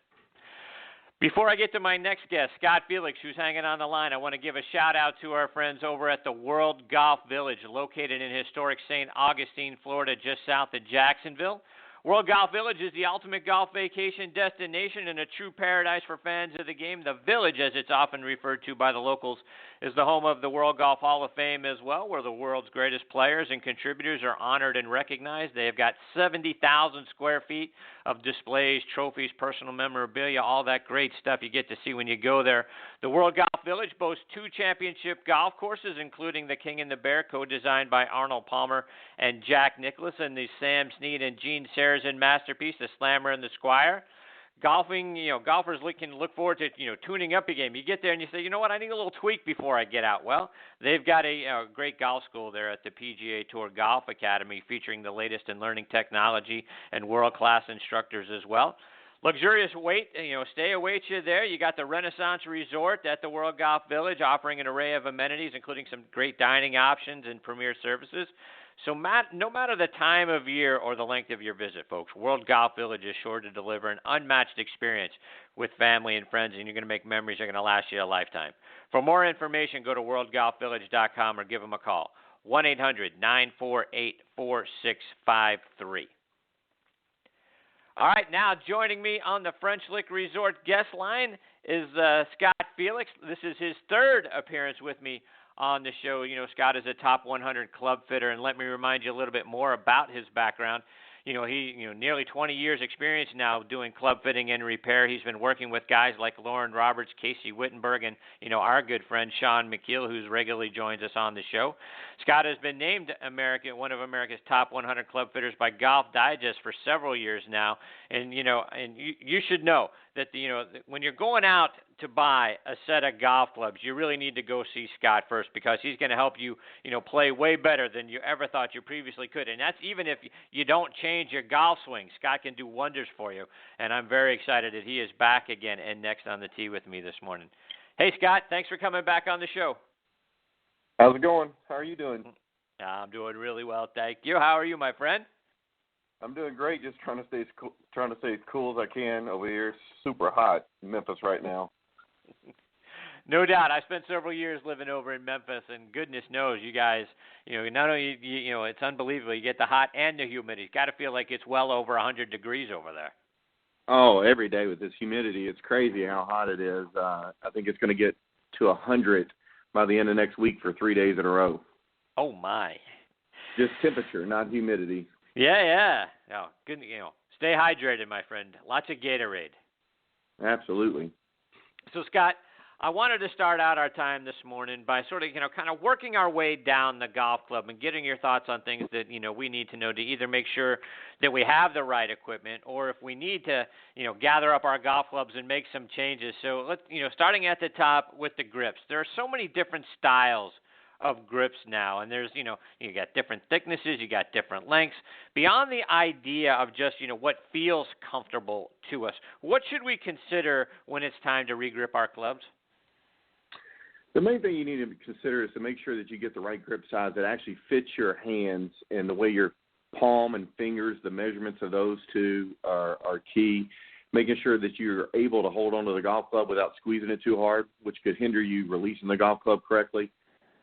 [SPEAKER 2] Before I get to my next guest, Scott Felix, who's hanging on the line, I want to give a shout-out to our friends over at the World Golf Village, located in historic St. Augustine, Florida, just south of Jacksonville. World Golf Village is the ultimate golf vacation destination and a true paradise for fans of the game. The Village, as it's often referred to by the locals, is the home of the World Golf Hall of Fame as well, where the world's greatest players and contributors are honored and recognized. They have got 70,000 square feet of displays, trophies, personal memorabilia, all that great stuff you get to see when you go there. The World Golf Village boasts 2 championship golf courses, including the King and the Bear, co-designed by Arnold Palmer and Jack Nicklaus, and the Sam Snead and Gene Sarazen masterpiece, the Slammer and the Squire. Golfers can look forward to, tuning up a game. You get there and you say, you know what, I need a little tweak before I get out. Well, they've got a great golf school there at the PGA Tour Golf Academy, featuring the latest in learning technology and world-class instructors as well. Luxurious stay awaits you there. You got the Renaissance Resort at the World Golf Village, offering an array of amenities, including some great dining options and premier services. So, no matter the time of year or the length of your visit, folks, World Golf Village is sure to deliver an unmatched experience with family and friends, and you're going to make memories that are going to last you a lifetime. For more information, go to worldgolfvillage.com or give them a call, 1-800-948-4653. All right, now joining me on the French Lick Resort guest line is Scott Felix. This is his 3rd appearance with me on the show. Scott is a top 100 club fitter, and let me remind you a little bit more about his background. He nearly 20 years experience now doing club fitting and repair. He's been working with guys like Lauren Roberts, Casey Wittenberg, and, our good friend Sean McKeel, who's regularly joins us on the show. Scott has been named one of America's top 100 club fitters by Golf Digest for several years now. And, you should know that, when you're going out to buy a set of golf clubs, you really need to go see Scott first, because he's going to help you, play way better than you ever thought you previously could. And that's even if you don't change your golf swing. Scott can do wonders for you. And I'm very excited that he is back again and next on the tee with me this morning. Hey, Scott, thanks for coming back on the show.
[SPEAKER 5] How's it going? How are you doing?
[SPEAKER 2] I'm doing really well, thank you. How are you, my friend?
[SPEAKER 5] I'm doing great. Just trying to stay as cool as I can over here. It's super hot in Memphis right now.
[SPEAKER 2] No doubt. I spent several years living over in Memphis, and goodness knows you guys, not only, it's unbelievable. You get the hot and the humidity. It's got to feel like it's well over 100 degrees over there.
[SPEAKER 5] Oh, every day with this humidity. It's crazy how hot it is. I think it's going to get to 100 by the end of next week for 3 days in a row.
[SPEAKER 2] Oh, my.
[SPEAKER 5] Just temperature, not humidity.
[SPEAKER 2] Yeah. Oh, good. Stay hydrated, my friend. Lots of Gatorade.
[SPEAKER 5] Absolutely.
[SPEAKER 2] So, Scott, I wanted to start out our time this morning by sort of, kind of working our way down the golf club and getting your thoughts on things that, we need to know to either make sure that we have the right equipment, or if we need to, gather up our golf clubs and make some changes. So let's, starting at the top with the grips. There are so many different styles of grips now, and there's, you got different thicknesses, you got different lengths. Beyond the idea of just, what feels comfortable to us, what should we consider when it's time to regrip our clubs?
[SPEAKER 5] The main thing you need to consider is to make sure that you get the right grip size that actually fits your hands, and the way your palm and fingers, the measurements of those two are key. Making sure that you're able to hold onto the golf club without squeezing it too hard, which could hinder you releasing the golf club correctly.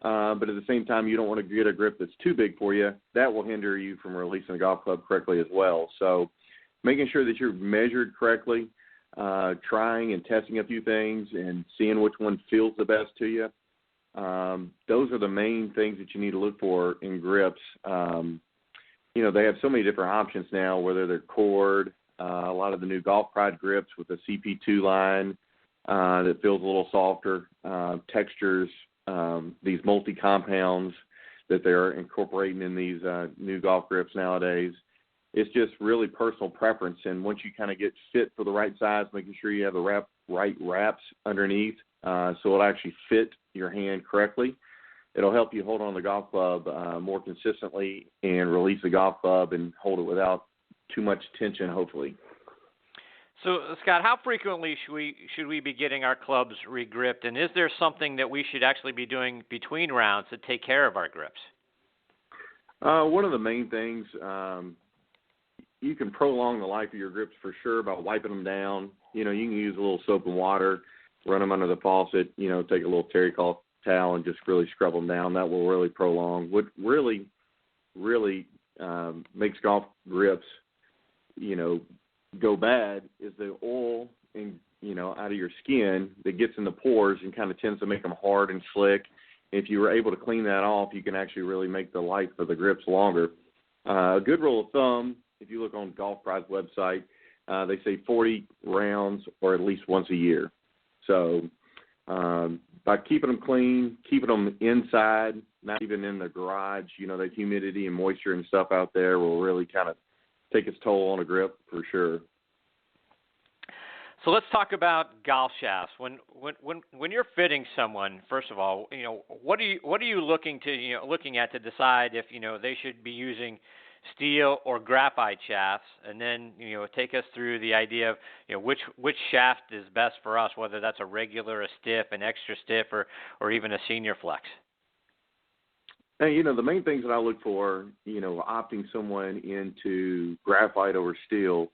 [SPEAKER 5] But at the same time, you don't want to get a grip that's too big for you. That will hinder you from releasing the golf club correctly as well. So making sure that you're measured correctly, trying and testing a few things and seeing which one feels the best to you. Those are the main things that you need to look for in grips. They have so many different options now, whether they're cord, a lot of the new Golf Pride grips with the CP2 line that feels a little softer, textures, these multi-compounds that they're incorporating in these new golf grips nowadays. It's just really personal preference, and once you kind of get fit for the right size, making sure you have the right wraps underneath, so it'll actually fit your hand correctly. It'll help you hold on the golf club more consistently and release the golf club and hold it without too much tension, hopefully.
[SPEAKER 2] So, Scott, how frequently should we be getting our clubs regripped, and is there something that we should actually be doing between rounds to take care of our grips?
[SPEAKER 5] One of the main things, you can prolong the life of your grips for sure by wiping them down. You can use a little soap and water, run them under the faucet, take a little terry cloth towel and just really scrub them down. That will really prolong. What really makes golf grips, go bad is the oil out of your skin that gets in the pores and kind of tends to make them hard and slick. If you were able to clean that off, you can actually really make the life of the grips longer. A good rule of thumb, if you look on Golf Prize website, they say 40 rounds or at least once a year. So by keeping them clean, keeping them inside, not even in the garage, the humidity and moisture and stuff out there will really kind of take its toll on a grip for sure.
[SPEAKER 2] So let's talk about golf shafts. When you're fitting someone, first of all, what are you looking at to decide if they should be using steel or graphite shafts, and then take us through the idea of which shaft is best for us, whether that's a regular, a stiff, an extra stiff, or even a senior flex.
[SPEAKER 5] Hey, the main things that I look for, opting someone into graphite over steel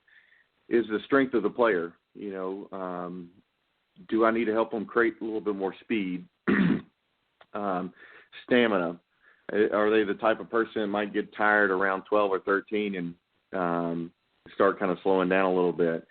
[SPEAKER 5] is the strength of the player. Do I need to help them create a little bit more speed? Stamina. Are they the type of person that might get tired around 12 or 13 and start kind of slowing down a little bit?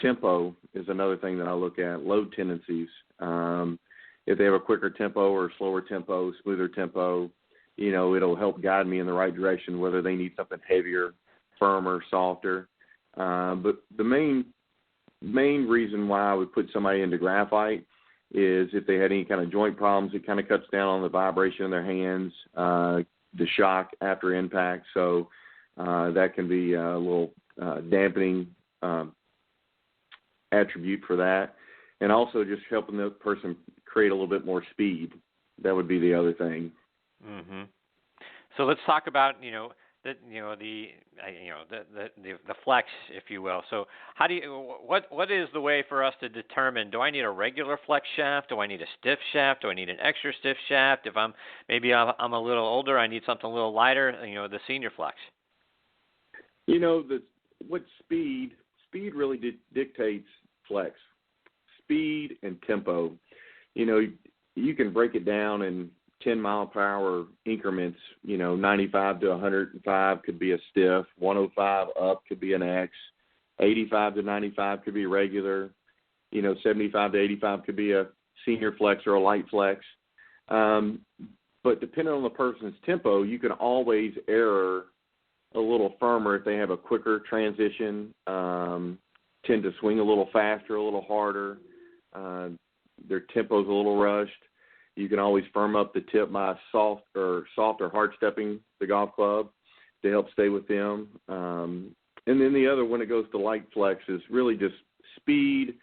[SPEAKER 5] Tempo is another thing that I look at. Load tendencies. If they have a quicker tempo or slower tempo, smoother tempo, it'll help guide me in the right direction, whether they need something heavier, firmer, softer. But the main reason why I would put somebody into graphite is if they had any kind of joint problems. It kind of cuts down on the vibration in their hands, the shock after impact. So that can be a little dampening attribute for that. And also just helping the person create a little bit more speed. That would be the other thing.
[SPEAKER 2] Mm-hmm. So let's talk about the flex, if you will. So how do what is the way for us to determine, do I need a regular flex shaft? Do I need a stiff shaft? Do I need an extra stiff shaft? If I'm a little older, I need something a little lighter, the senior flex.
[SPEAKER 5] What speed really dictates flex. Speed and tempo. You can break it down in 10-mile-per-hour increments. 95 to 105 could be a stiff. 105 up could be an X. 85 to 95 could be regular. 75 to 85 could be a senior flex or a light flex. But depending on the person's tempo, you can always err a little firmer if they have a quicker transition, tend to swing a little faster, a little harder. Their tempo's a little rushed. You can always firm up the tip by soft or hard stepping the golf club to help stay with them. And then the other, when it goes to light flex, is really just speed,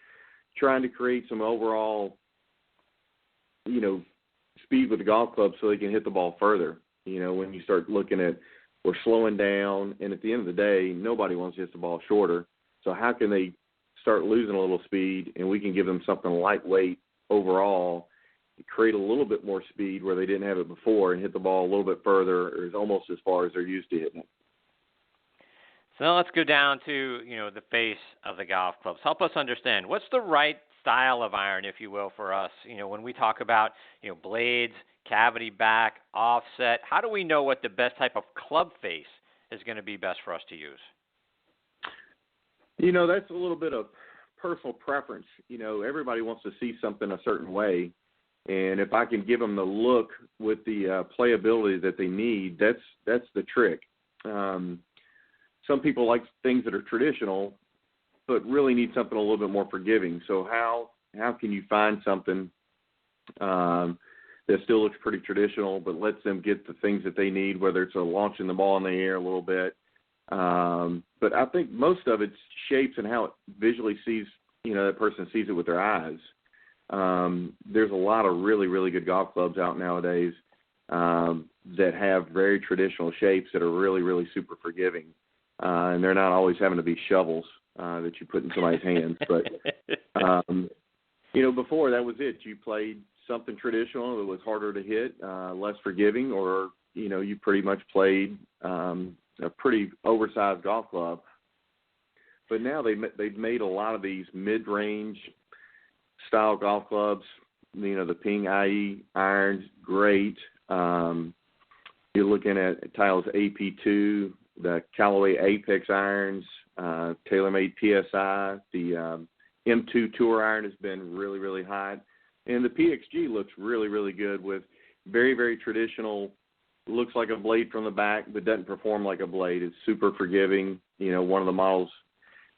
[SPEAKER 5] trying to create some overall, speed with the golf club so they can hit the ball further. When you start looking at, we're slowing down, and at the end of the day, nobody wants to hit the ball shorter. So how can they start losing a little speed, and we can give them something lightweight overall, create a little bit more speed where they didn't have it before, and hit the ball a little bit further, or almost as far as they're used to hitting it.
[SPEAKER 2] So now let's go down to, the face of the golf clubs. Help us understand, what's the right style of iron, if you will, for us? When we talk about, blades, cavity back, offset, how do we know what the best type of club face is going to be best for us to use?
[SPEAKER 5] That's a little bit of personal preference. Everybody wants to see something a certain way. And if I can give them the look with the playability that they need, that's the trick. Some people like things that are traditional, but really need something a little bit more forgiving. So how can you find something that still looks pretty traditional, but lets them get the things that they need, whether it's launching the ball in the air a little bit. But I think most of it's shapes and how it visually sees, that person sees it with their eyes. There's a lot of really, really good golf clubs out nowadays that have very traditional shapes that are really, really super forgiving. And they're not always having to be shovels that you put in somebody's hands. But, before that was it. You played something traditional that was harder to hit, less forgiving, or, you pretty much played a pretty oversized golf club. But now they've made a lot of these mid-range style golf clubs. The Ping IE irons, great. You're looking at Tile's AP2, the Callaway Apex irons, TaylorMade PSI. The M2 Tour iron has been really, really hot. And the PXG looks really, really good with very, very traditional, looks like a blade from the back, but doesn't perform like a blade. It's super forgiving. One of the models,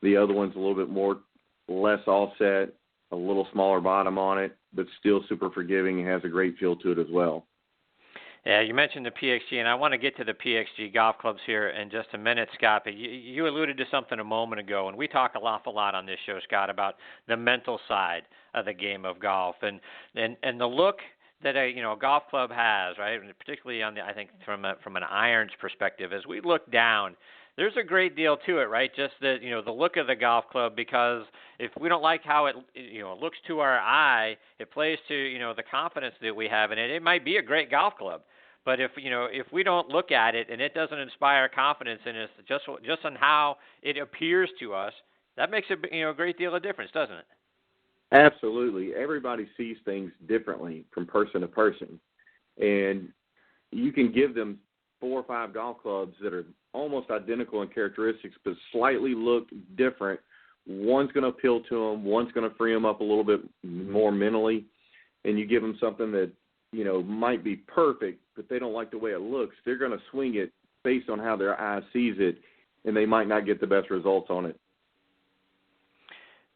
[SPEAKER 5] the other one's a little bit less offset, a little smaller bottom on it, but still super forgiving and has a great feel to it as well.
[SPEAKER 2] Yeah, you mentioned the PXG, and I want to get to the PXG golf clubs here in just a minute, Scott. But you alluded to something a moment ago, and we talk an awful lot on this show, Scott, about the mental side of the game of golf and the look that a golf club has, right? And particularly I think from an irons perspective, as we look down, there's a great deal to it, right? Just the look of the golf club, because if we don't like how it looks to our eye, it plays to the confidence that we have in it. It might be a great golf club, but if we don't look at it and it doesn't inspire confidence in us, just on how it appears to us, that makes a great deal of difference, doesn't it?
[SPEAKER 5] Absolutely. Everybody sees things differently from person to person, and you can give them 4 or 5 golf clubs that are almost identical in characteristics, but slightly look different. One's going to appeal to them. One's going to free them up a little bit more mentally. And you give them something that, might be perfect, but they don't like the way it looks. They're going to swing it based on how their eye sees it, and they might not get the best results on it.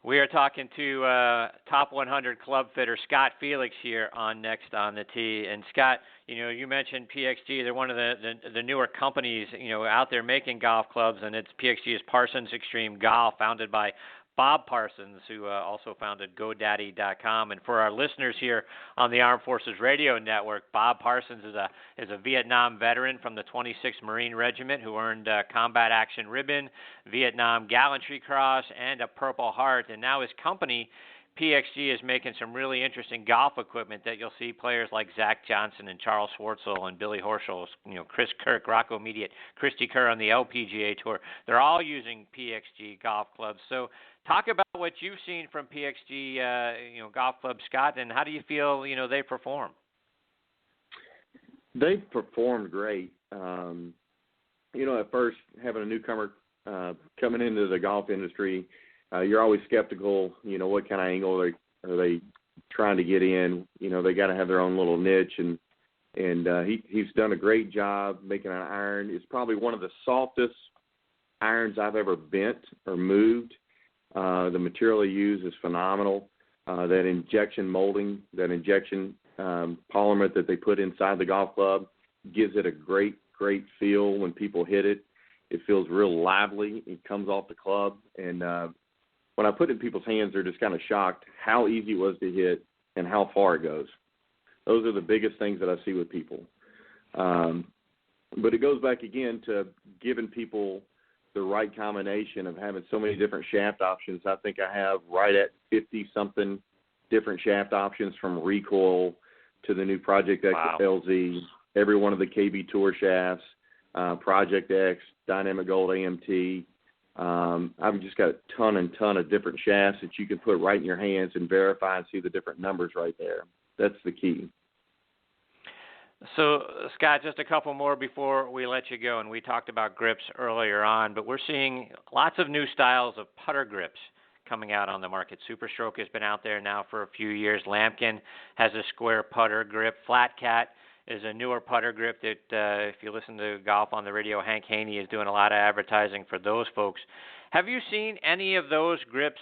[SPEAKER 2] We are talking to top 100 club fitter Scott Felix here on Next on the Tee. And Scott, you mentioned PXG. They're one of the newer companies, out there making golf clubs, and it's PXG is Parsons Extreme Golf, founded by Bob Parsons, who also founded GoDaddy.com. And for our listeners here on the Armed Forces Radio Network, Bob Parsons is a Vietnam veteran from the 26th Marine Regiment who earned Combat Action Ribbon, Vietnam Gallantry Cross, and a Purple Heart. And now his company, PXG, is making some really interesting golf equipment that you'll see players like Zach Johnson and Charles Schwartzel and Billy Horschel, Chris Kirk, Rocco Mediate, Christy Kerr on the LPGA Tour. They're all using PXG golf clubs. So talk about what you've seen from PXG, golf clubs, Scott, and how do you feel, they perform?
[SPEAKER 5] They've performed great. At first, having a newcomer coming into the golf industry, you're always skeptical, what kind of angle are they trying to get in. They got to have their own little niche, and he's done a great job making an iron. It's probably one of the softest irons I've ever bent or moved. The material they use is phenomenal. That injection molding, that injection polymer that they put inside the golf club gives it a great, great feel when people hit it. It feels real lively. It comes off the club, and when I put it in people's hands, they're just kind of shocked how easy it was to hit and how far it goes. Those are the biggest things that I see with people. But it goes back again to giving people the right combination of having so many different shaft options. I think I have right at 50-something different shaft options, from recoil to the new Project X LZ, every one of the KB Tour shafts, Project X, Dynamic Gold AMT. I've just got a ton of different shafts that you can put right in your hands and verify and see the different numbers right there. That's the key.
[SPEAKER 2] So, Scott, just a couple more before we let you go. And we talked about grips earlier on, but we're seeing lots of new styles of putter grips coming out on the market. Superstroke has been out there now for a few years. Lambkin has a square putter grip. Flat Cat is a newer putter grip that, if you listen to Golf on the Radio, Hank Haney is doing a lot of advertising for those folks. Have you seen any of those grips,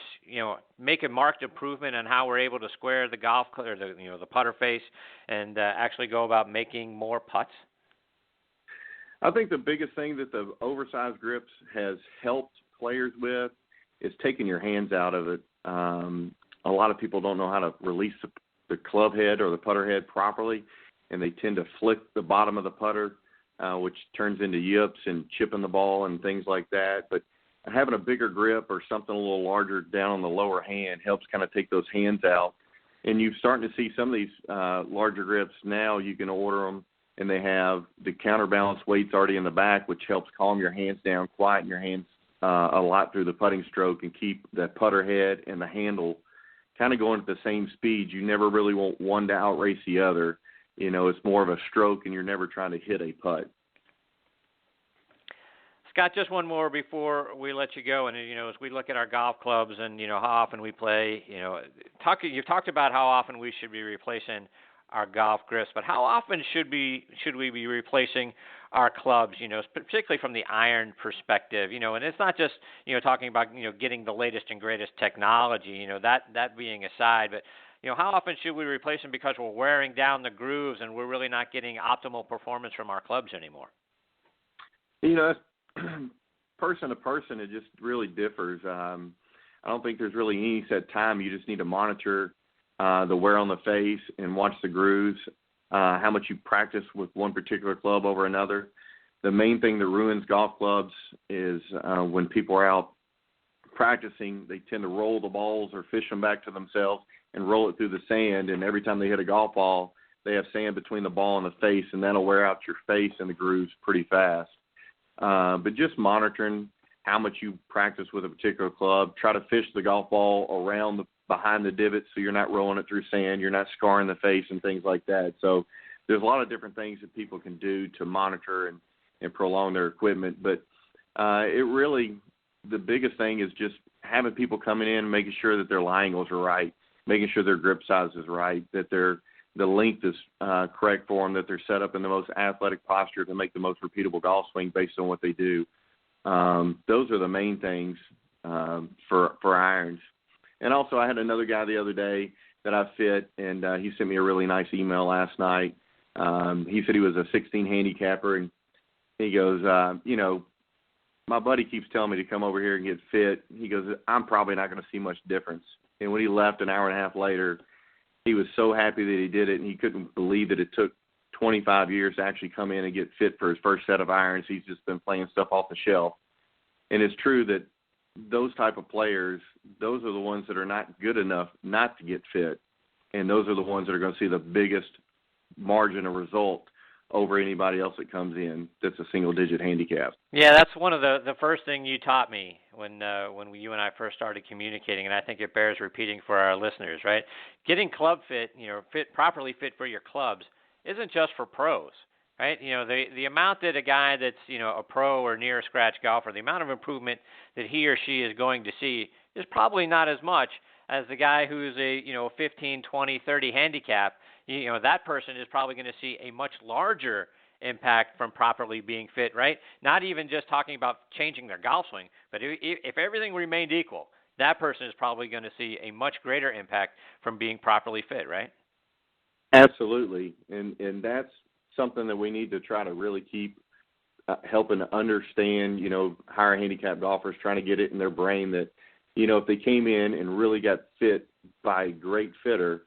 [SPEAKER 2] make a marked improvement on how we're able to square the golf or the putter face and actually go about making more putts?
[SPEAKER 5] I think the biggest thing that the oversized grips has helped players with is taking your hands out of it. a lot of people don't know how to release the club head or the putter head properly, and they tend to flick the bottom of the putter, which turns into yips and chipping the ball and things like that. But having a bigger grip or something a little larger down on the lower hand helps kind of take those hands out. And you're starting to see some of these larger grips now. You can order them, and they have the counterbalance weights already in the back, which helps calm your hands down, quieten your hands a lot through the putting stroke, and keep that putter head and the handle kind of going at the same speed. You never really want one to outrace the other. You know, it's more of a stroke, and you're never trying to hit a putt.
[SPEAKER 2] Scott, just one more before we let you go. And, as we look at our golf clubs and, how often we play, you've talked about how often we should be replacing our golf grips, but how often should we be replacing our clubs, particularly from the iron perspective, and it's not just, talking about, getting the latest and greatest technology, that being aside, but, how often should we replace them because we're wearing down the grooves and we're really not getting optimal performance from our clubs anymore?
[SPEAKER 5] Person to person, it just really differs. I don't think there's really any set time. You just need to monitor the wear on the face and watch the grooves, how much you practice with one particular club over another. The main thing that ruins golf clubs is when people are out practicing, they tend to roll the balls or fish them back to themselves and roll it through the sand, and every time they hit a golf ball, they have sand between the ball and the face, and that'll wear out your face and the grooves pretty fast. But just monitoring how much you practice with a particular club, try to fish the golf ball around behind the divot so you're not rolling it through sand, you're not scarring the face and things like that. So there's a lot of different things that people can do to monitor and prolong their equipment. But it really, the biggest thing is just having people coming in and making sure that their lie angles are right, making sure their grip size is right, that the length is correct for them, that they're set up in the most athletic posture to make the most repeatable golf swing based on what they do. Those are the main things for irons. And also I had another guy the other day that I fit, and he sent me a really nice email last night. He said he was a 16 handicapper, and he goes, my buddy keeps telling me to come over here and get fit. He goes, I'm probably not going to see much difference. And when he left an hour and a half later, he was so happy that he did it, and he couldn't believe that it took 25 years to actually come in and get fit for his first set of irons. He's just been playing stuff off the shelf. And it's true that those type of players, those are the ones that are not good enough not to get fit, and those are the ones that are going to see the biggest margin of result over anybody else that comes in that's a single-digit handicap.
[SPEAKER 2] Yeah, that's one of the first thing you taught me when you and I first started communicating, and I think it bears repeating for our listeners, right? Getting club fit, properly fit for your clubs isn't just for pros, right? The amount that a guy that's, a pro or near scratch golfer, the amount of improvement that he or she is going to see is probably not as much as the guy who's a, 15, 20, 30 handicap. That person is probably going to see a much larger impact from properly being fit, right? Not even just talking about changing their golf swing, but if everything remained equal, that person is probably going to see a much greater impact from being properly fit, right?
[SPEAKER 5] Absolutely. And that's something that we need to try to really keep helping to understand, higher handicap golfers, trying to get it in their brain that, if they came in and really got fit by a great fitter,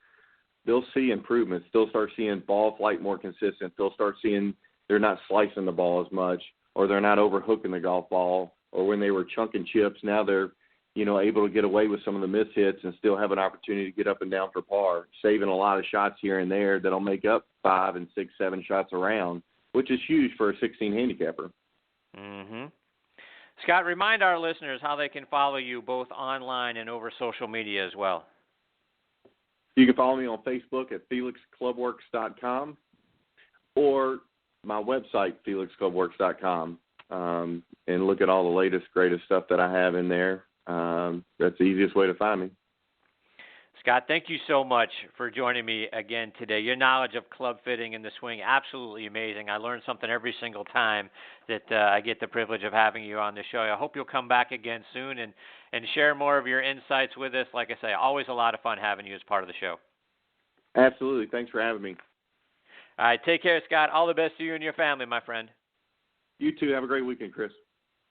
[SPEAKER 5] they'll see improvements. They'll start seeing ball flight more consistent. They'll start seeing they're not slicing the ball as much, or they're not overhooking the golf ball, or when they were chunking chips, now they're, able to get away with some of the missed hits and still have an opportunity to get up and down for par, saving a lot of shots here and there that'll make up 5 and 6, 7 shots around, which is huge for a 16 handicapper.
[SPEAKER 2] Mm-hmm. Scott, remind our listeners how they can follow you both online and over social media as well.
[SPEAKER 5] You can follow me on Facebook at felixclubworks.com or my website, felixclubworks.com, and look at all the latest, greatest stuff that I have in there. That's the easiest way to find me.
[SPEAKER 2] Scott, thank you so much for joining me again today. Your knowledge of club fitting and the swing, absolutely amazing. I learn something every single time that I get the privilege of having you on the show. I hope you'll come back again soon and share more of your insights with us. Like I say, always a lot of fun having you as part of the show.
[SPEAKER 5] Absolutely. Thanks for having me.
[SPEAKER 2] All right. Take care, Scott. All the best to you and your family, my friend.
[SPEAKER 5] You too. Have a great weekend, Chris.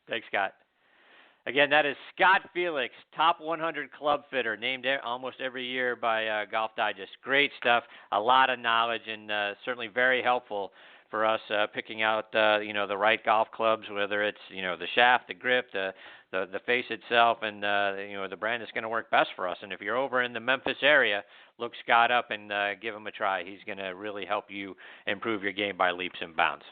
[SPEAKER 2] Thanks, Scott. Again, that is Scott Felix, top 100 club fitter, named almost every year by Golf Digest. Great stuff, a lot of knowledge, and certainly very helpful for us picking out the right golf clubs, whether it's the shaft, the grip, the face itself, and the brand that's going to work best for us. And if you're over in the Memphis area, look Scott up and give him a try. He's going to really help you improve your game by leaps and bounds.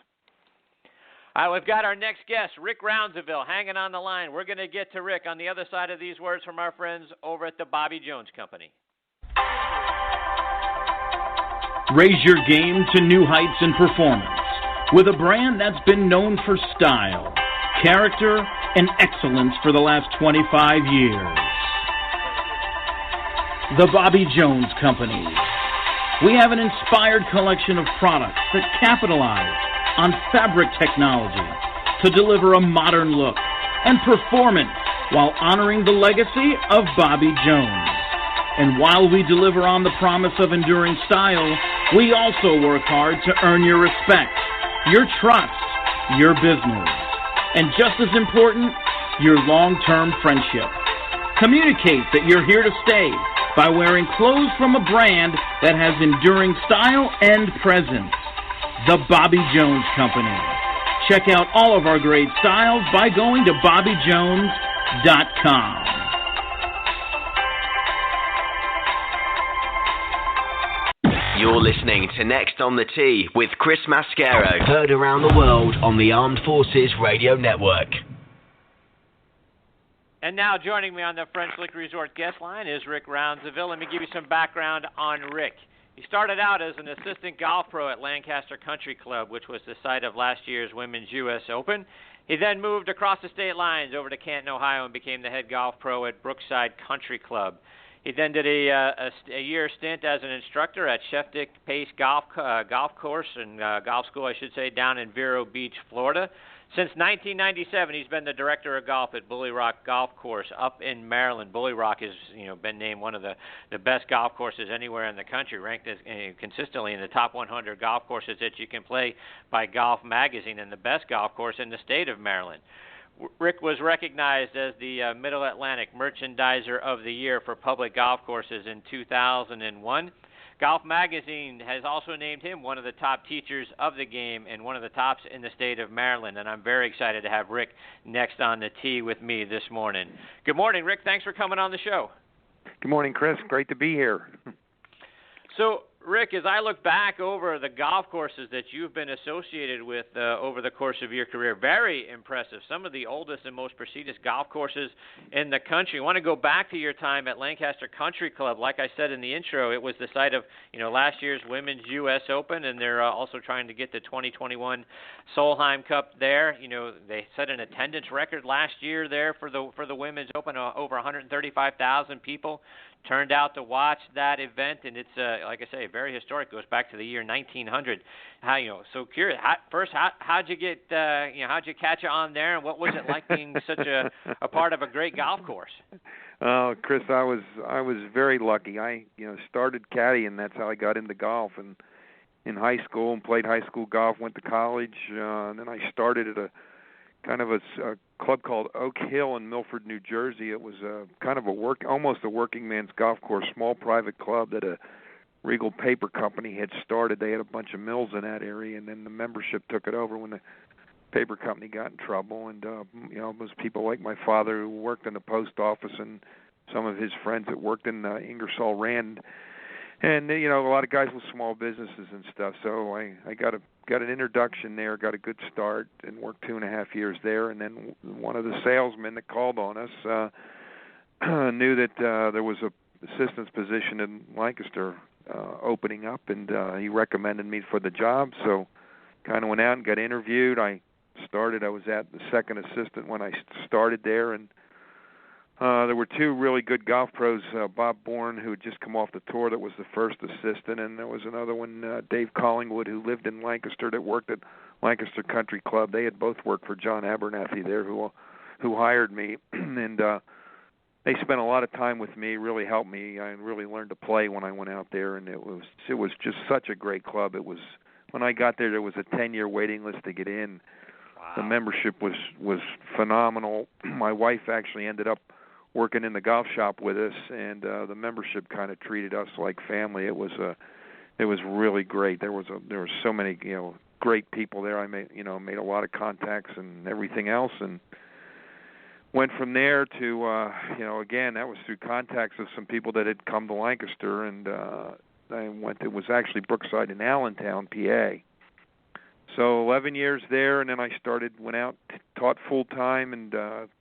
[SPEAKER 2] All right, we've got our next guest, Rick Rounsaville, hanging on the line. We're going to get to Rick on the other side of these words from our friends over at the Bobby Jones Company.
[SPEAKER 1] Raise your game to new heights in performance with a brand that's been known for style, character, and excellence for the last 25 years. The Bobby Jones Company. We have an inspired collection of products that capitalize on fabric technology to deliver a modern look and performance while honoring the legacy of Bobby Jones. And while we deliver on the promise of enduring style, we also work hard to earn your respect, your trust, your business, and just as important, your long-term friendship. Communicate that you're here to stay by wearing clothes from a brand that has enduring style and presence. The Bobby Jones Company. Check out all of our great styles by going to BobbyJones.com.
[SPEAKER 6] You're listening to Next on the Tee with Chris-Mascaro, heard around the world on the Armed Forces Radio Network.
[SPEAKER 2] And now joining me on the French Lick Resort guest line is Rick Rounsaville. Let me give you some background on Rick. He started out as an assistant golf pro at Lancaster Country Club, which was the site of last year's Women's U.S. Open. He then moved across the state lines over to Canton, Ohio, and became the head golf pro at Brookside Country Club. He then did a year stint as an instructor at Sheffield Pace Golf Course and golf school, I should say, down in Vero Beach, Florida. Since 1997, he's been the director of golf at Bulle Rock Golf Course up in Maryland. Bulle Rock has been named one of the best golf courses anywhere in the country, ranked as, consistently in the top 100 golf courses that you can play by Golf Magazine, and the best golf course in the state of Maryland. Rick was recognized as the Middle Atlantic Merchandiser of the Year for public golf courses in 2001. Golf Magazine has also named him one of the top teachers of the game and one of the tops in the state of Maryland, and I'm very excited to have Rick next on the tee with me this morning. Good morning, Rick. Thanks for coming on the show.
[SPEAKER 7] Good morning, Chris. Great to be here.
[SPEAKER 2] So, Rick, as I look back over the golf courses that you've been associated with over the course of your career, very impressive. Some of the oldest and most prestigious golf courses in the country. I want to go back to your time at Lancaster Country Club. Like I said in the intro, it was the site of last year's Women's U.S. Open, and they're also trying to get the 2021 Solheim Cup there. They set an attendance record last year there for the Women's Open. Over 135,000 people turned out to watch that event, and it's like I say, very historic. It goes back to the year 1900. So curious. How'd you get? How'd you catch on there, and what was it like being such a part of a great golf course?
[SPEAKER 7] Chris, I was very lucky. I started caddying. That's how I got into golf, and in high school and played high school golf. Went to college, and then I started at a kind of a club called Oak Hill in Milford, New Jersey. It was almost a working man's golf course, small private club that a Regal paper company had started. They had a bunch of mills in that area, and then the membership took it over when the paper company got in trouble. And it was people like my father who worked in the post office, and some of his friends that worked in Ingersoll Rand, and a lot of guys with small businesses and stuff. So I got an introduction there, got a good start, and worked 2.5 years there. And then one of the salesmen that called on us knew that there was a assistant's position in Lancaster opening up, and he recommended me for the job. So kind of went out and got interviewed. I was at the second assistant when I started there, and there were two really good golf pros, Bob Bourne, who had just come off the tour, that was the first assistant, and there was another one, Dave Collingwood, who lived in Lancaster, that worked at Lancaster Country Club. They had both worked for John Abernathy there, who hired me, and they spent a lot of time with me, really helped me. I really learned to play when I went out there, and it was just such a great club. It was, when I got there was a 10-year waiting list to get in.
[SPEAKER 2] Wow.
[SPEAKER 7] The membership was phenomenal. My wife actually ended up working in the golf shop with us, and the membership kind of treated us like family. It was really great. There were so many great people there. I made a lot of contacts and everything else, and went from there to again, that was through contacts of some people that had come to Lancaster, and it was actually Brookside in Allentown, PA. So 11 years there, and then I went out, taught full time, and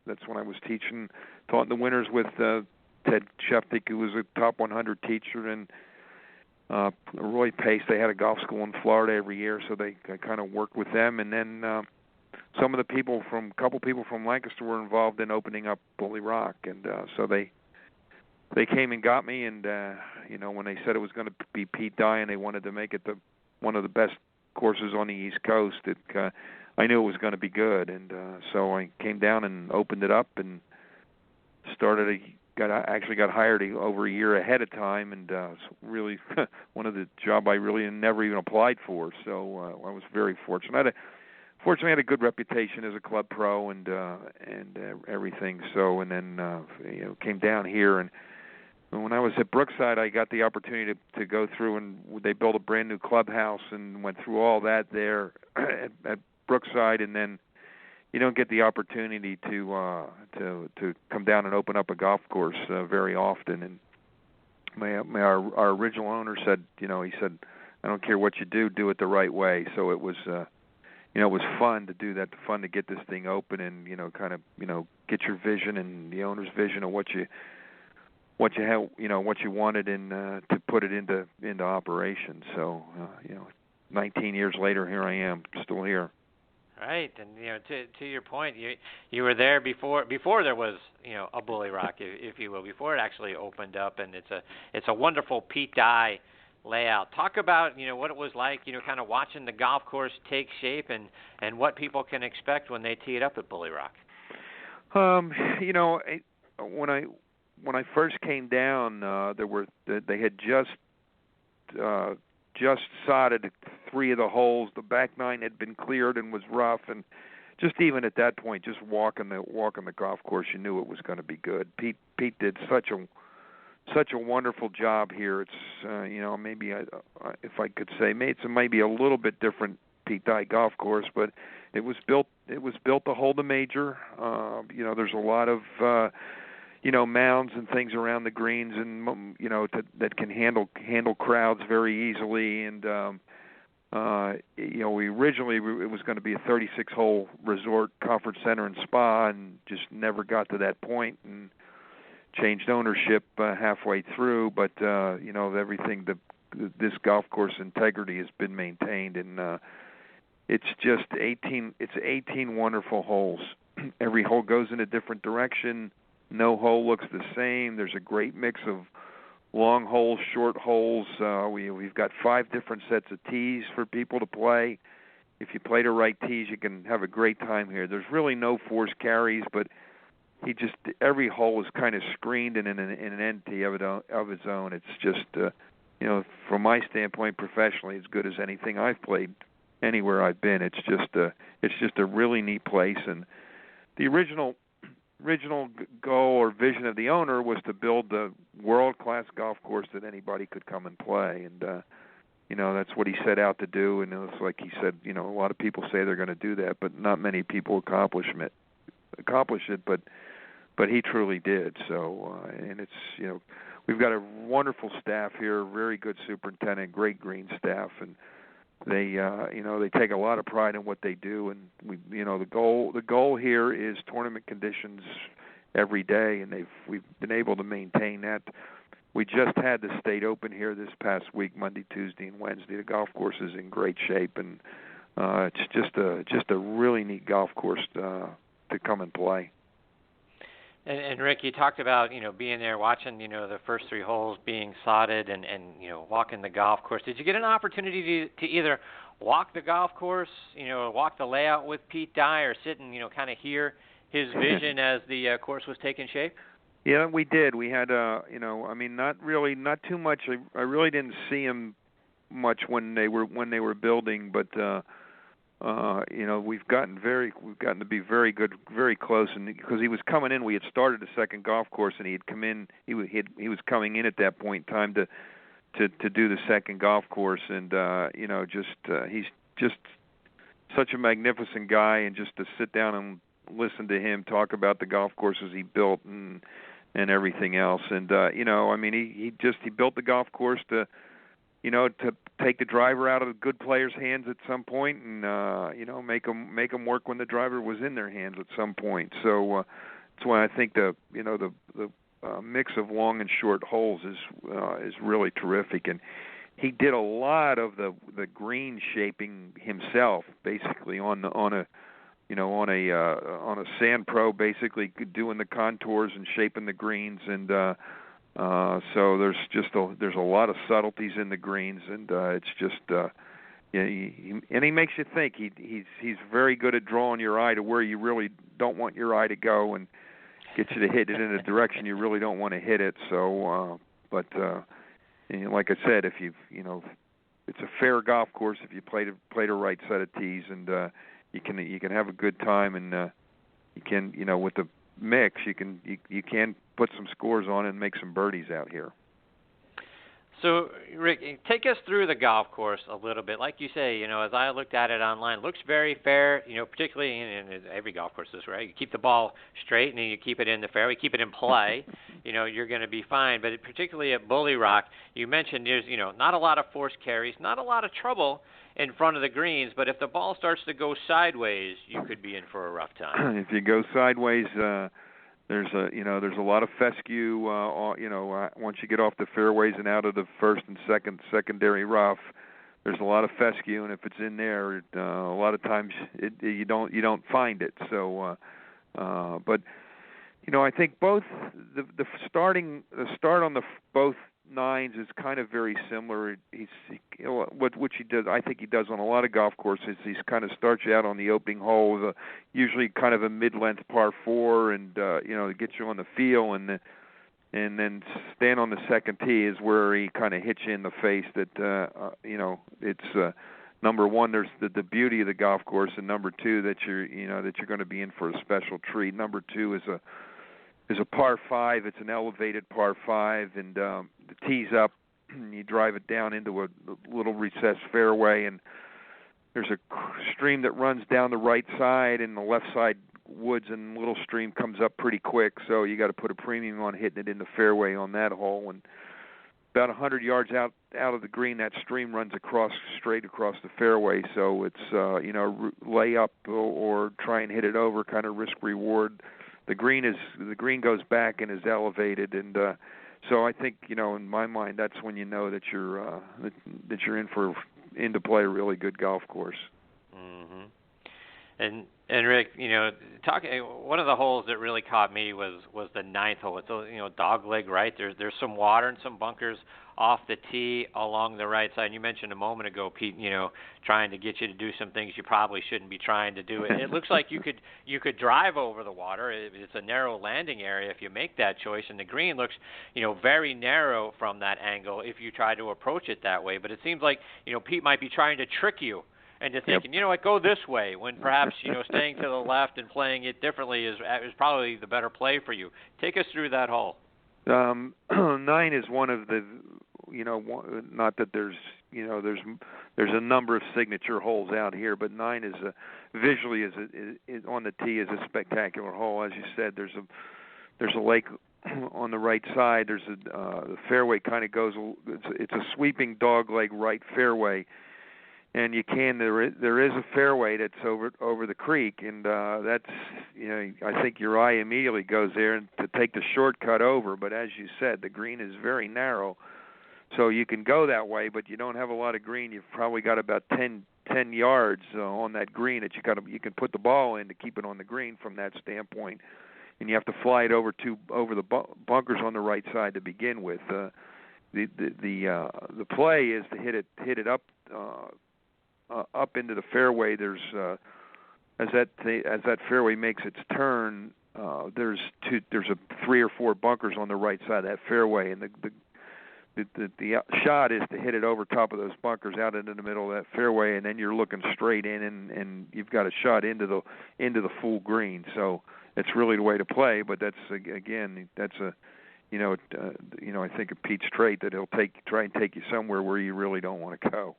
[SPEAKER 7] that's when I was taught in the winters with Ted Sheftick, who was a top 100 teacher, and Roy Pace. They had a golf school in Florida every year, so I kind of worked with them, and then a couple people from Lancaster were involved in opening up Bulle Rock, and so they came and got me, and when they said it was going to be Pete Dye and they wanted to make it one of the best courses on the East Coast, I knew it was going to be good, and so I came down and opened it up and actually got hired over a year ahead of time, and it's really one of the job I really never even applied for. So I was very fortunate. Fortunately, I had a good reputation as a club pro and everything. So, and then came down here, and when I was at Brookside, I got the opportunity to go through, and they built a brand new clubhouse, and went through all that there at Brookside, and then you don't get the opportunity to come down and open up a golf course very often. And our original owner said, he said, I don't care what you do it the right way. So it was, it was fun to do that, fun to get this thing open, and kind of get your vision and the owner's vision of what you wanted, and to put it into operation. So 19 years later, here I am, still here.
[SPEAKER 2] Right, and to your point, you were there before there was a Bulle Rock, if you will, before it actually opened up, and it's a wonderful Pete Dye layout. Talk about what it was like, kind of watching the golf course take shape, and what people can expect when they tee it up at Bulle Rock. When I first came down, they had just sodded 3 of the holes. The back 9 had been cleared and was rough, and just even at that point, just walking the golf course, you knew it was going to be good. Pete did such a wonderful job here. It's maybe if I could say, it's maybe a little bit different Pete Dye golf course, but it was built to hold a major. There's a lot of mounds and things around the greens, and that can handle crowds very easily. And we originally it was going to be a 36-hole resort, conference center, and spa, and just never got to that point, and changed ownership halfway through. But everything, this golf course integrity has been maintained, and it's just 18 wonderful holes. Every hole goes in a different direction. No hole looks the same. There's a great mix of long holes, short holes. We've got 5 different sets of tees for people to play. If you play the right tees, you can have a great time here. There's really no forced carries, but every hole is kind of screened in an entity of its own. It's just, from my standpoint, professionally, as good as anything I've played anywhere I've been. It's just a really neat place, and the original goal or vision of the owner was to build the world-class golf course that anybody could come and play, and that's what he set out to do. And it's like he said, a lot of people say they're going to do that, but not many people accomplish it. But he truly did. So, and it's we've got a wonderful staff here, very good superintendent, great green staff, and they take a lot of pride in what they do, and the goal here is tournament conditions every day, and we've been able to maintain that. We just had the state open here this past week, Monday, Tuesday, and Wednesday. The golf course is in great shape, and it's just a really neat golf course to come and play. And Rick, you talked about being there, watching the first 3 holes being sodded, and walking the golf course. Did you get an opportunity to either walk the golf course, walk the layout with Pete Dye, or sit and kind of hear his vision as the course was taking shape?
[SPEAKER 7] Yeah, we did. We had not too much. I really didn't see him much when they were building, but we've gotten to be very good, very close. And because he was coming in, we had started the second golf course, and he had come in. He was coming in at that point in time to do the second golf course, and he's just such a magnificent guy, and just to sit down and listen to him talk about the golf courses he built and everything else. And he built the golf course to take the driver out of the good players' hands at some point, and make them work when the driver was in their hands at some point. So that's why I think the mix of long and short holes is really terrific. And he did a lot of the green shaping himself, basically on a sand pro, basically doing the contours and shaping the greens, and so there's a lot of subtleties in the greens, and it's just and he makes you think. He's very good at drawing your eye to where you really don't want your eye to go, and get you to hit it in a direction you really don't want to hit it. So, like I said, if it's a fair golf course if you play the right set of tees, and you can have a good time, and you can with the mix you can put some scores on and make some birdies out here.
[SPEAKER 2] So, Rick, take us through the golf course a little bit. Like you say, as I looked at it online, it looks very fair, particularly in every golf course is right. You keep the ball straight and you keep it in the fairway, keep it in play, you're going to be fine. But particularly at Bulle Rock, you mentioned there's, not a lot of force carries, not a lot of trouble in front of the greens, but if the ball starts to go sideways, you could be in for a rough time.
[SPEAKER 7] If you go sideways, there's a lot of fescue. Once you get off the fairways and out of the first and secondary rough, there's a lot of fescue, and if it's in there, a lot of times you don't find it. So, but I think both the start on both nines is kind of very similar. Which he does. I think he does on a lot of golf courses. He's kind of starts you out on the opening hole with usually kind of a mid-length par 4, and to get you on the feel, and then stand on the second tee is where he kind of hits you in the face. That it's number one, there's the beauty of the golf course, and number two, that you're going to be in for a special treat. Number two is a par 5. It's an elevated par 5, and the tee's up. You drive it down into a little recessed fairway, and there's a stream that runs down the right side, and the left side woods and little stream comes up pretty quick. So you got to put a premium on hitting it in the fairway on that hole. And about 100 yards out of the green, that stream runs straight across the fairway. So it's lay up or try and hit it over, kind of risk reward. The green goes back and is elevated, and so I think in my mind that's when you know that you're in to play a really good golf course.
[SPEAKER 2] Mm-hmm. And Rick, one of the holes that really caught me was the 9th hole. It's a dog leg right. There's some water and some bunkers off the tee along the right side. You mentioned a moment ago, Pete, trying to get you to do some things you probably shouldn't be trying to do. It looks like you could drive over the water. It's a narrow landing area if you make that choice, and the green looks, very narrow from that angle if you try to approach it that way. But it seems like, Pete might be trying to trick you into thinking, go this way, when perhaps, staying to the left and playing it differently is probably the better play for you. Take us through that hole.
[SPEAKER 7] 9 is one of the, not that there's a number of signature holes out here, but 9 is visually is on the tee is a spectacular hole. As you said, there's a lake on the right side. There's the fairway kind of goes. It's a sweeping dog leg right fairway. And there is a fairway that's over the creek, and that's I think your eye immediately goes there and to take the shortcut over. But as you said, the green is very narrow, so you can go that way, but you don't have a lot of green. You've probably got about 10 yards on that green that you can put the ball in to keep it on the green from that standpoint, and you have to fly it over the bunkers on the right side to begin with. The play is to hit it up. Up into the fairway. There's as that fairway makes its turn, there's 3 or 4 bunkers on the right side of that fairway, and the shot is to hit it over top of those bunkers out into the middle of that fairway, and then you're looking straight in, and you've got a shot into the full green. So it's really the way to play. But that's a I think a Pete's trait that he'll try and take you somewhere where you really don't want to go.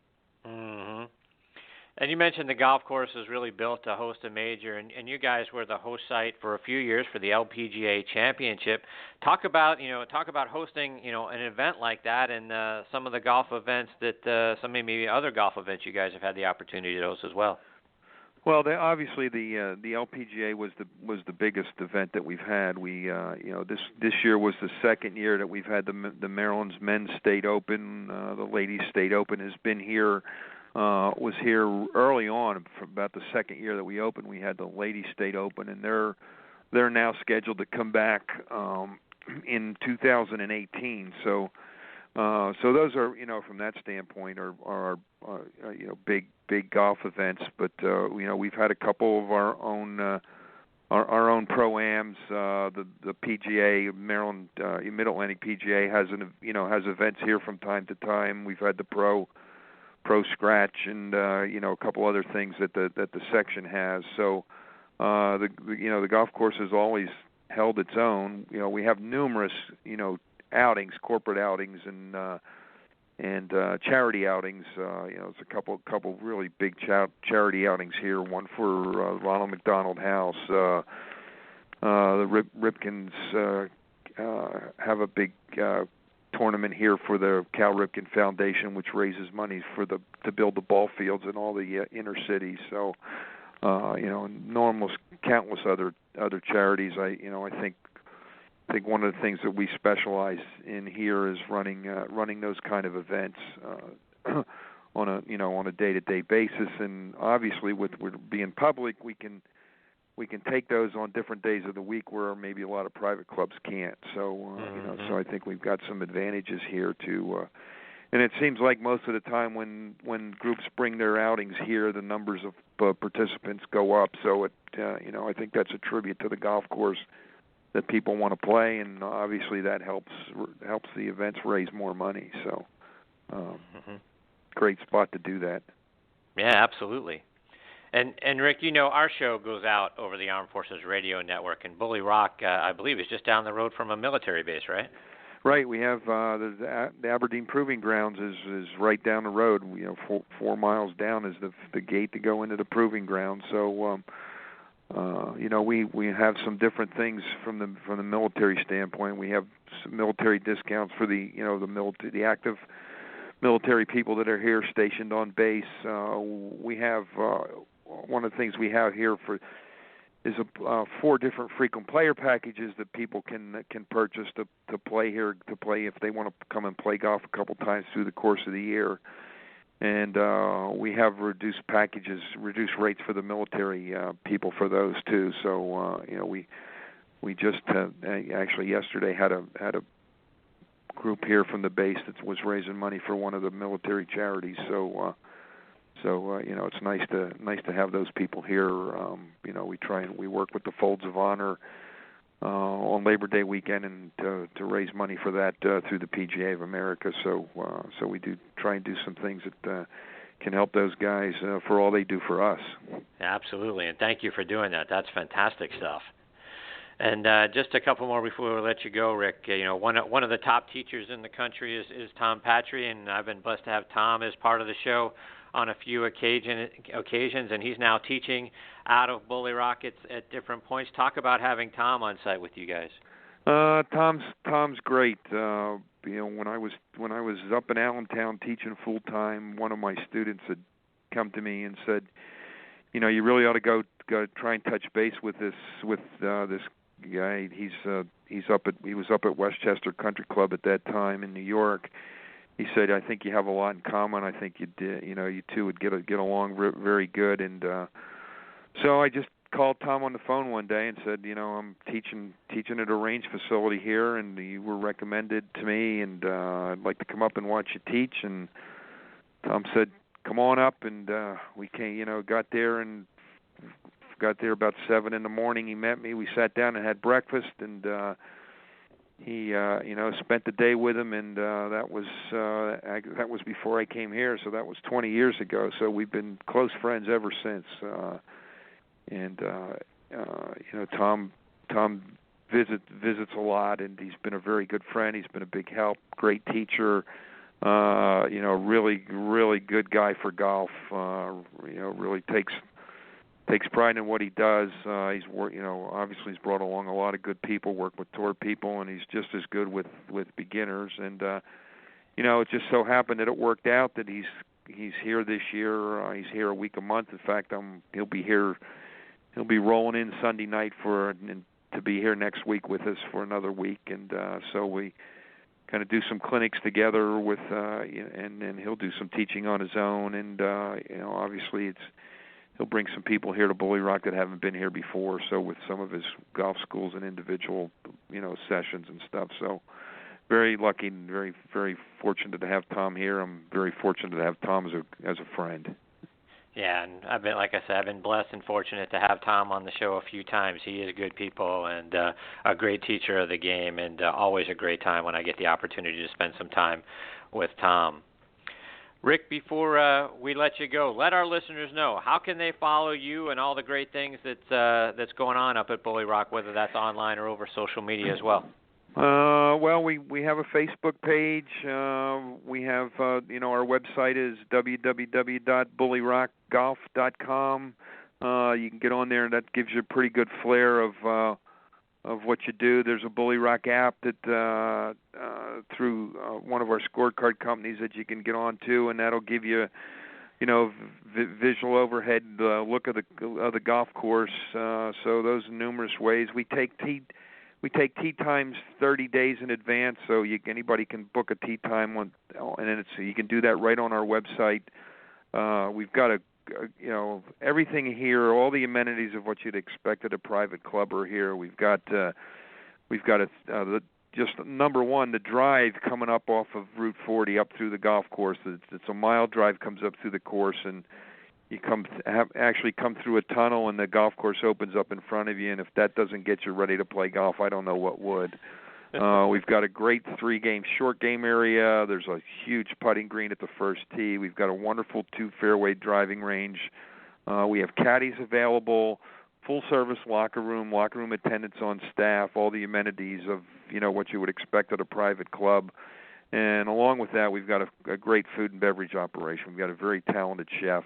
[SPEAKER 2] Mm-hmm. And you mentioned the golf course is really built to host a major, and you guys were the host site for a few years for the LPGA Championship. Talk about hosting an event like that, and some of the golf events that maybe other golf events you guys have had the opportunity to host as well.
[SPEAKER 7] Well, obviously the LPGA was the biggest event that we've had. We this year was the second year that we've had the Maryland's Men's State Open. The Ladies State Open has been here. Was here early on, for about the second year that we opened. We had the Ladies State Open, and they're now scheduled to come back in 2018. So those are, from that standpoint are big golf events. But we've had a couple of our own pro-ams. The PGA, Maryland Mid-Atlantic PGA has has events here from time to time. We've had the Pro Scratch and a couple other things that the section has. So the golf course has always held its own. We have numerous outings, corporate outings and charity outings. There's a couple really big charity outings here. One for Ronald McDonald House. The Ripkins have a big tournament here for the Cal Ripken Foundation, which raises money to build the ball fields in all the inner cities. So, countless other charities. I think one of the things that we specialize in here is running those kind of events on a day-to-day basis. And obviously, with being public, we can take those on different days of the week where maybe a lot of private clubs can't. So, so I think we've got some advantages here too. And it seems like most of the time when groups bring their outings here, the numbers of participants go up. So I think that's a tribute to the golf course that people want to play, and obviously that helps the events raise more money. So, great spot to do that.
[SPEAKER 2] Yeah, absolutely. And Rick, our show goes out over the Armed Forces Radio Network, and Bulle Rock, I believe, is just down the road from a military base, right?
[SPEAKER 7] Right. We have the Aberdeen Proving Grounds is right down the road. 4 miles down is the gate to go into the Proving Grounds. So, we have some different things from the military standpoint. We have some military discounts for the active military people that are here stationed on base. We have one of the things we have here is 4 different frequent player packages that people can purchase to play here, to play if they want to come and play golf a couple times through the course of the year. And we have reduced rates for the military people for those too. So we just actually yesterday had a group here from the base that was raising money for one of the military charities. So it's nice to have those people here. We work with the Folds of Honor on Labor Day weekend and to raise money for that through the PGA of America. So we do try and do some things that can help those guys for all they do for us.
[SPEAKER 2] Absolutely, and thank you for doing that. That's fantastic stuff. And just a couple more before we let you go, Rick. One of the top teachers in the country is Tom Patry, and I've been blessed to have Tom as part of the show on a few occasions, and he's now teaching out of Bulle Rock at different points. Talk about having Tom on site with you guys.
[SPEAKER 7] Tom's great. When I was up in Allentown teaching full time, one of my students had come to me and said, you really ought to go try and touch base with this guy. He was up at Westchester Country Club at that time in New York. He said, I think you have a lot in common. I think you two would get along very good. And so I just called Tom on the phone one day and said, I'm teaching at a range facility here, and you were recommended to me, and I'd like to come up and watch you teach. And Tom said, come on up, and we came, got there about 7 in the morning. He met me. We sat down and had breakfast, and spent the day with him, and that was before I came here, so that was 20 years ago. So we've been close friends ever since. Tom visits a lot, and he's been a very good friend. He's been a big help, great teacher. Really good guy for golf. Really takes pride in what he does. Obviously he's brought along a lot of good people, worked with tour people, and he's just as good with beginners. And it just so happened that it worked out that he's here this year. He's here a month. In fact, he'll be here. He'll be rolling in Sunday night to be here next week with us for another week. And so we kind of do some clinics together with, and he'll do some teaching on his own. And obviously he'll bring some people here to Bulle Rock that haven't been here before. So with some of his golf schools and individual, sessions and stuff. So very lucky and very, very fortunate to have Tom here. I'm very fortunate to have Tom as a friend.
[SPEAKER 2] Yeah, and I've been blessed and fortunate to have Tom on the show a few times. He is good people and a great teacher of the game, and always a great time when I get the opportunity to spend some time with Tom. Rick, before we let you go, let our listeners know, how can they follow you and all the great things that's going on up at Bulle Rock, whether that's online or over social media as well?
[SPEAKER 7] Well, we have a Facebook page. We have, our website is www.bullerockgolf.com. You can get on there, and that gives you a pretty good flair of what you do. There's a Bulle Rock app that through one of our scorecard companies that you can get on to, and that'll give you, visual overhead look of the golf course. So those are numerous ways. We take tee times 30 days in advance, so anybody can book a tee time, and then you can do that right on our website. We've got everything here, all the amenities of what you'd expect at a private club are here. We've got just number one, the drive coming up off of Route 40 up through the golf course. It's a mile drive, comes up through the course, and you actually come through a tunnel, and the golf course opens up in front of you. And if that doesn't get you ready to play golf, I don't know what would. We've got a great 3-game short game area. There's a huge putting green at the first tee. We've got a wonderful 2-fairway driving range. We have caddies available, full-service locker room attendants on staff, all the amenities of what you would expect at a private club. And along with that, we've got a great food and beverage operation. We've got a very talented chef.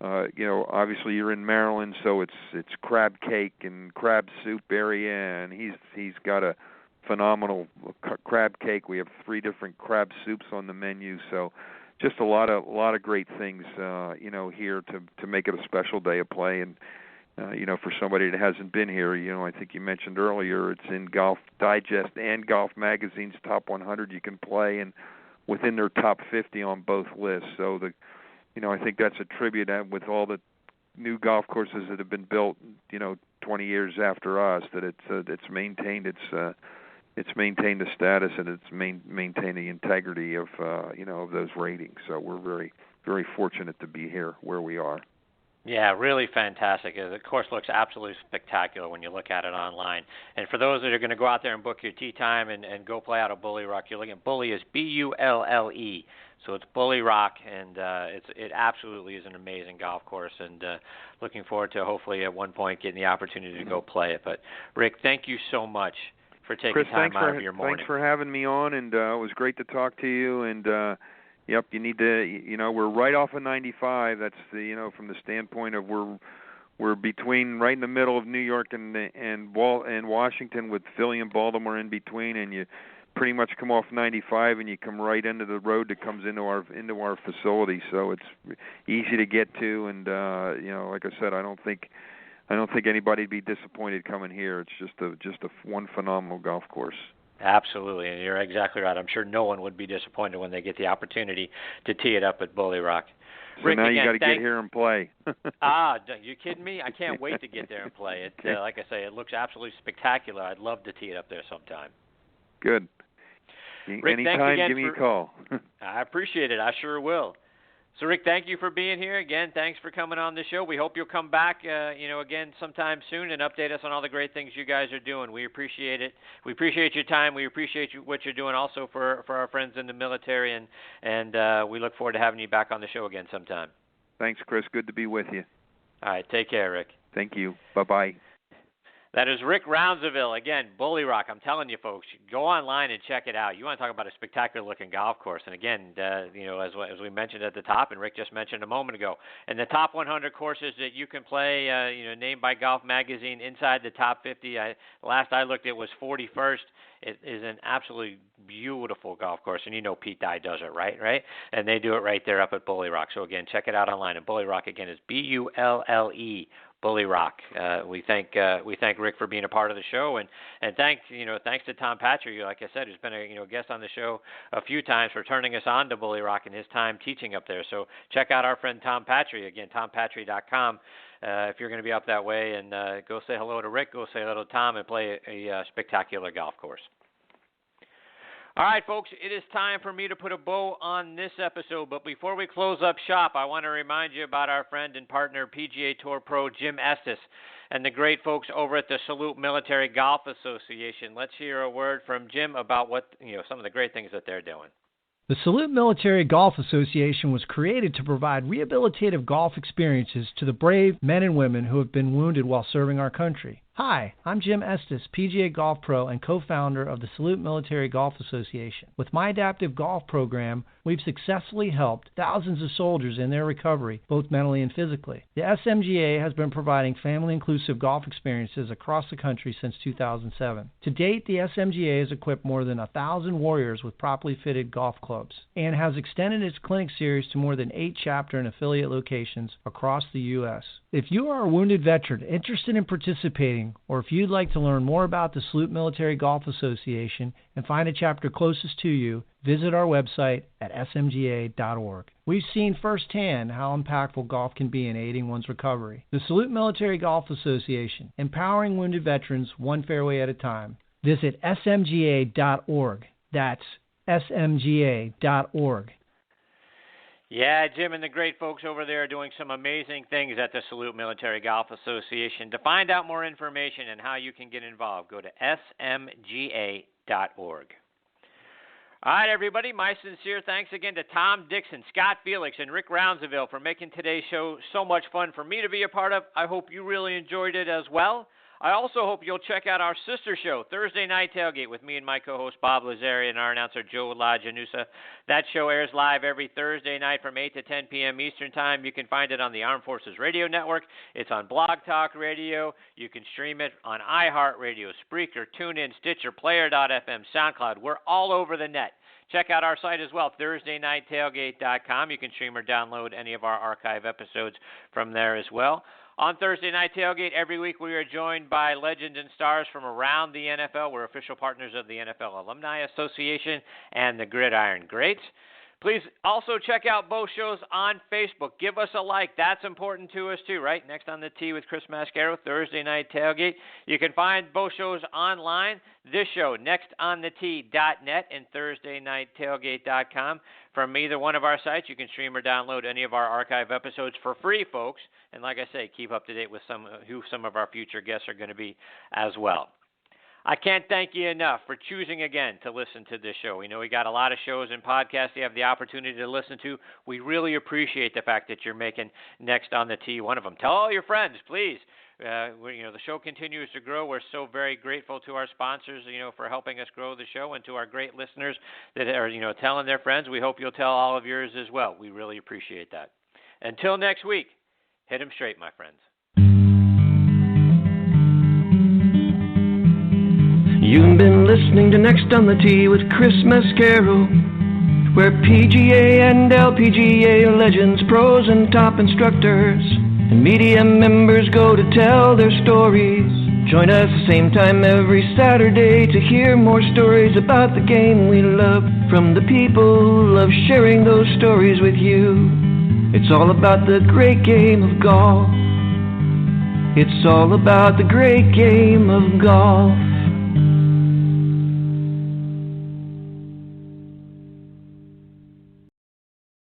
[SPEAKER 7] Obviously you're in Maryland, so it's crab cake and crab soup area, and he's got a phenomenal crab cake. We have 3 different crab soups on the menu, so just a lot of great things, here to make it a special day of play. And for somebody that hasn't been here, I think you mentioned earlier, it's in Golf Digest and Golf Magazine's top 100 you can play, and within their top 50 on both lists. So I think that's a tribute with all the new golf courses that have been built, 20 years after us, that it's maintained the status, and it's maintained the integrity of of those ratings. So we're very, very fortunate to be here where we are.
[SPEAKER 2] Yeah, really fantastic. The course looks absolutely spectacular when you look at it online. And for those that are going to go out there and book your tee time and go play out at Bulle Rock, you're looking at Bulle is Bulle. So it's Bulle Rock, and it absolutely is an amazing golf course, and looking forward to hopefully at one point getting the opportunity to go play it. But, Rick, thank you so much for taking
[SPEAKER 7] Chris,
[SPEAKER 2] time out of your morning.
[SPEAKER 7] Thanks for having me on, and it was great to talk to you. And yep, you need to, we're right off of 95. That's from the standpoint of we're between right in the middle of New York and Washington, with Philly and Baltimore in between, and you pretty much come off 95 and you come right into the road that comes into our facility. So it's easy to get to, and like I said, I don't think anybody'd be disappointed coming here. It's just a one phenomenal golf course.
[SPEAKER 2] Absolutely, and you're exactly right. I'm sure no one would be disappointed when they get the opportunity to tee it up at Bulle Rock.
[SPEAKER 7] So
[SPEAKER 2] Rick,
[SPEAKER 7] now
[SPEAKER 2] again,
[SPEAKER 7] you got to get here and play.
[SPEAKER 2] You kidding me? I can't wait to get there and play. It, like I say, it looks absolutely spectacular. I'd love to tee it up there sometime.
[SPEAKER 7] Good.
[SPEAKER 2] Rick,
[SPEAKER 7] anytime,
[SPEAKER 2] give
[SPEAKER 7] me a call.
[SPEAKER 2] I appreciate it. I sure will. So, Rick, thank you for being here. Again, thanks for coming on the show. We hope you'll come back, again sometime soon and update us on all the great things you guys are doing. We appreciate it. We appreciate your time. We appreciate what you're doing also for our friends in the military, and we look forward to having you back on the show again sometime.
[SPEAKER 7] Thanks, Chris. Good to be with you.
[SPEAKER 2] All right. Take care, Rick.
[SPEAKER 7] Thank you. Bye-bye.
[SPEAKER 2] That is Rick Rounsaville. Again, Bulle Rock. I'm telling you, folks, go online and check it out. You want to talk about a spectacular-looking golf course. And again, as we mentioned at the top, and Rick just mentioned a moment ago, in the top 100 courses that you can play, named by Golf Magazine, inside the top 50. Last I looked, it was 41st. It is an absolutely beautiful golf course, and Pete Dye does it right? And they do it right there up at Bulle Rock. So again, check it out online. And Bulle Rock again is Bulle. Bulle Rock. We thank Rick for being a part of the show, and thanks to Tom Patry, like I said, who's been a guest on the show a few times, for turning us on to Bulle Rock and his time teaching up there. So check out our friend Tom Patry, again, tompatry.com, if you're going to be up that way, and go say hello to Rick, go say hello to Tom, and play a spectacular golf course. All right, folks, it is time for me to put a bow on this episode, but before we close up shop, I want to remind you about our friend and partner, PGA Tour Pro Jim Estes, and the great folks over at the Salute Military Golf Association. Let's hear a word from Jim about some of the great things that they're doing.
[SPEAKER 8] The Salute Military Golf Association was created to provide rehabilitative golf experiences to the brave men and women who have been wounded while serving our country. Hi, I'm Jim Estes, PGA Golf Pro and co-founder of the Salute Military Golf Association. With my adaptive golf program, we've successfully helped thousands of soldiers in their recovery, both mentally and physically. The SMGA has been providing family-inclusive golf experiences across the country since 2007. To date, the SMGA has equipped more than 1,000 warriors with properly fitted golf clubs and has extended its clinic series to more than 8 chapter and affiliate locations across the U.S. If you are a wounded veteran interested in participating, or if you'd like to learn more about the Salute Military Golf Association and find a chapter closest to you, visit our website at smga.org. We've seen firsthand how impactful golf can be in aiding one's recovery. The Salute Military Golf Association, empowering wounded veterans one fairway at a time. Visit smga.org. That's smga.org.
[SPEAKER 2] Yeah, Jim and the great folks over there are doing some amazing things at the Salute Military Golf Association. To find out more information and how you can get involved, go to smga.org. All right, everybody, my sincere thanks again to Tom Dixon, Scott Felix, and Rick Rounsaville for making today's show so much fun for me to be a part of. I hope you really enjoyed it as well. I also hope you'll check out our sister show, Thursday Night Tailgate, with me and my co-host Bob Lazari and our announcer Joe LaGianusa. That show airs live every Thursday night from 8 to 10 p.m. Eastern Time. You can find it on the Armed Forces Radio Network. It's on Blog Talk Radio. You can stream it on iHeartRadio, Spreaker, TuneIn, Stitcher, Player.fm, SoundCloud. We're all over the net. Check out our site as well, ThursdayNightTailgate.com. You can stream or download any of our archive episodes from there as well. On Thursday Night Tailgate, every week we are joined by legends and stars from around the NFL. We're official partners of the NFL Alumni Association and the Gridiron Greats. Please also check out both shows on Facebook. Give us a like. That's important to us too, right? Next on the Tee with Chris Mascaro, Thursday Night Tailgate. You can find both shows online. This show, nextonthetee.net and ThursdayNightTailgate.com. From either one of our sites, you can stream or download any of our archive episodes for free, folks. And like I say, keep up to date with who some of our future guests are going to be as well. I can't thank you enough for choosing again to listen to this show. We know we got a lot of shows and podcasts you have the opportunity to listen to. We really appreciate the fact that you're making Next on the Tee one of them. Tell all your friends, please. The show continues to grow. We're so very grateful to our sponsors, for helping us grow the show, and to our great listeners that are, telling their friends. We hope you'll tell all of yours as well. We really appreciate that. Until next week, hit 'em straight, my friends.
[SPEAKER 9] You've been listening to Next on the Tee with Chris Mascaro, where PGA and LPGA legends, pros and top instructors, and media members go to tell their stories. Join us the same time every Saturday to hear more stories about the game we love, from the people who love sharing those stories with you. It's all about the great game of golf. It's all about the great game of golf.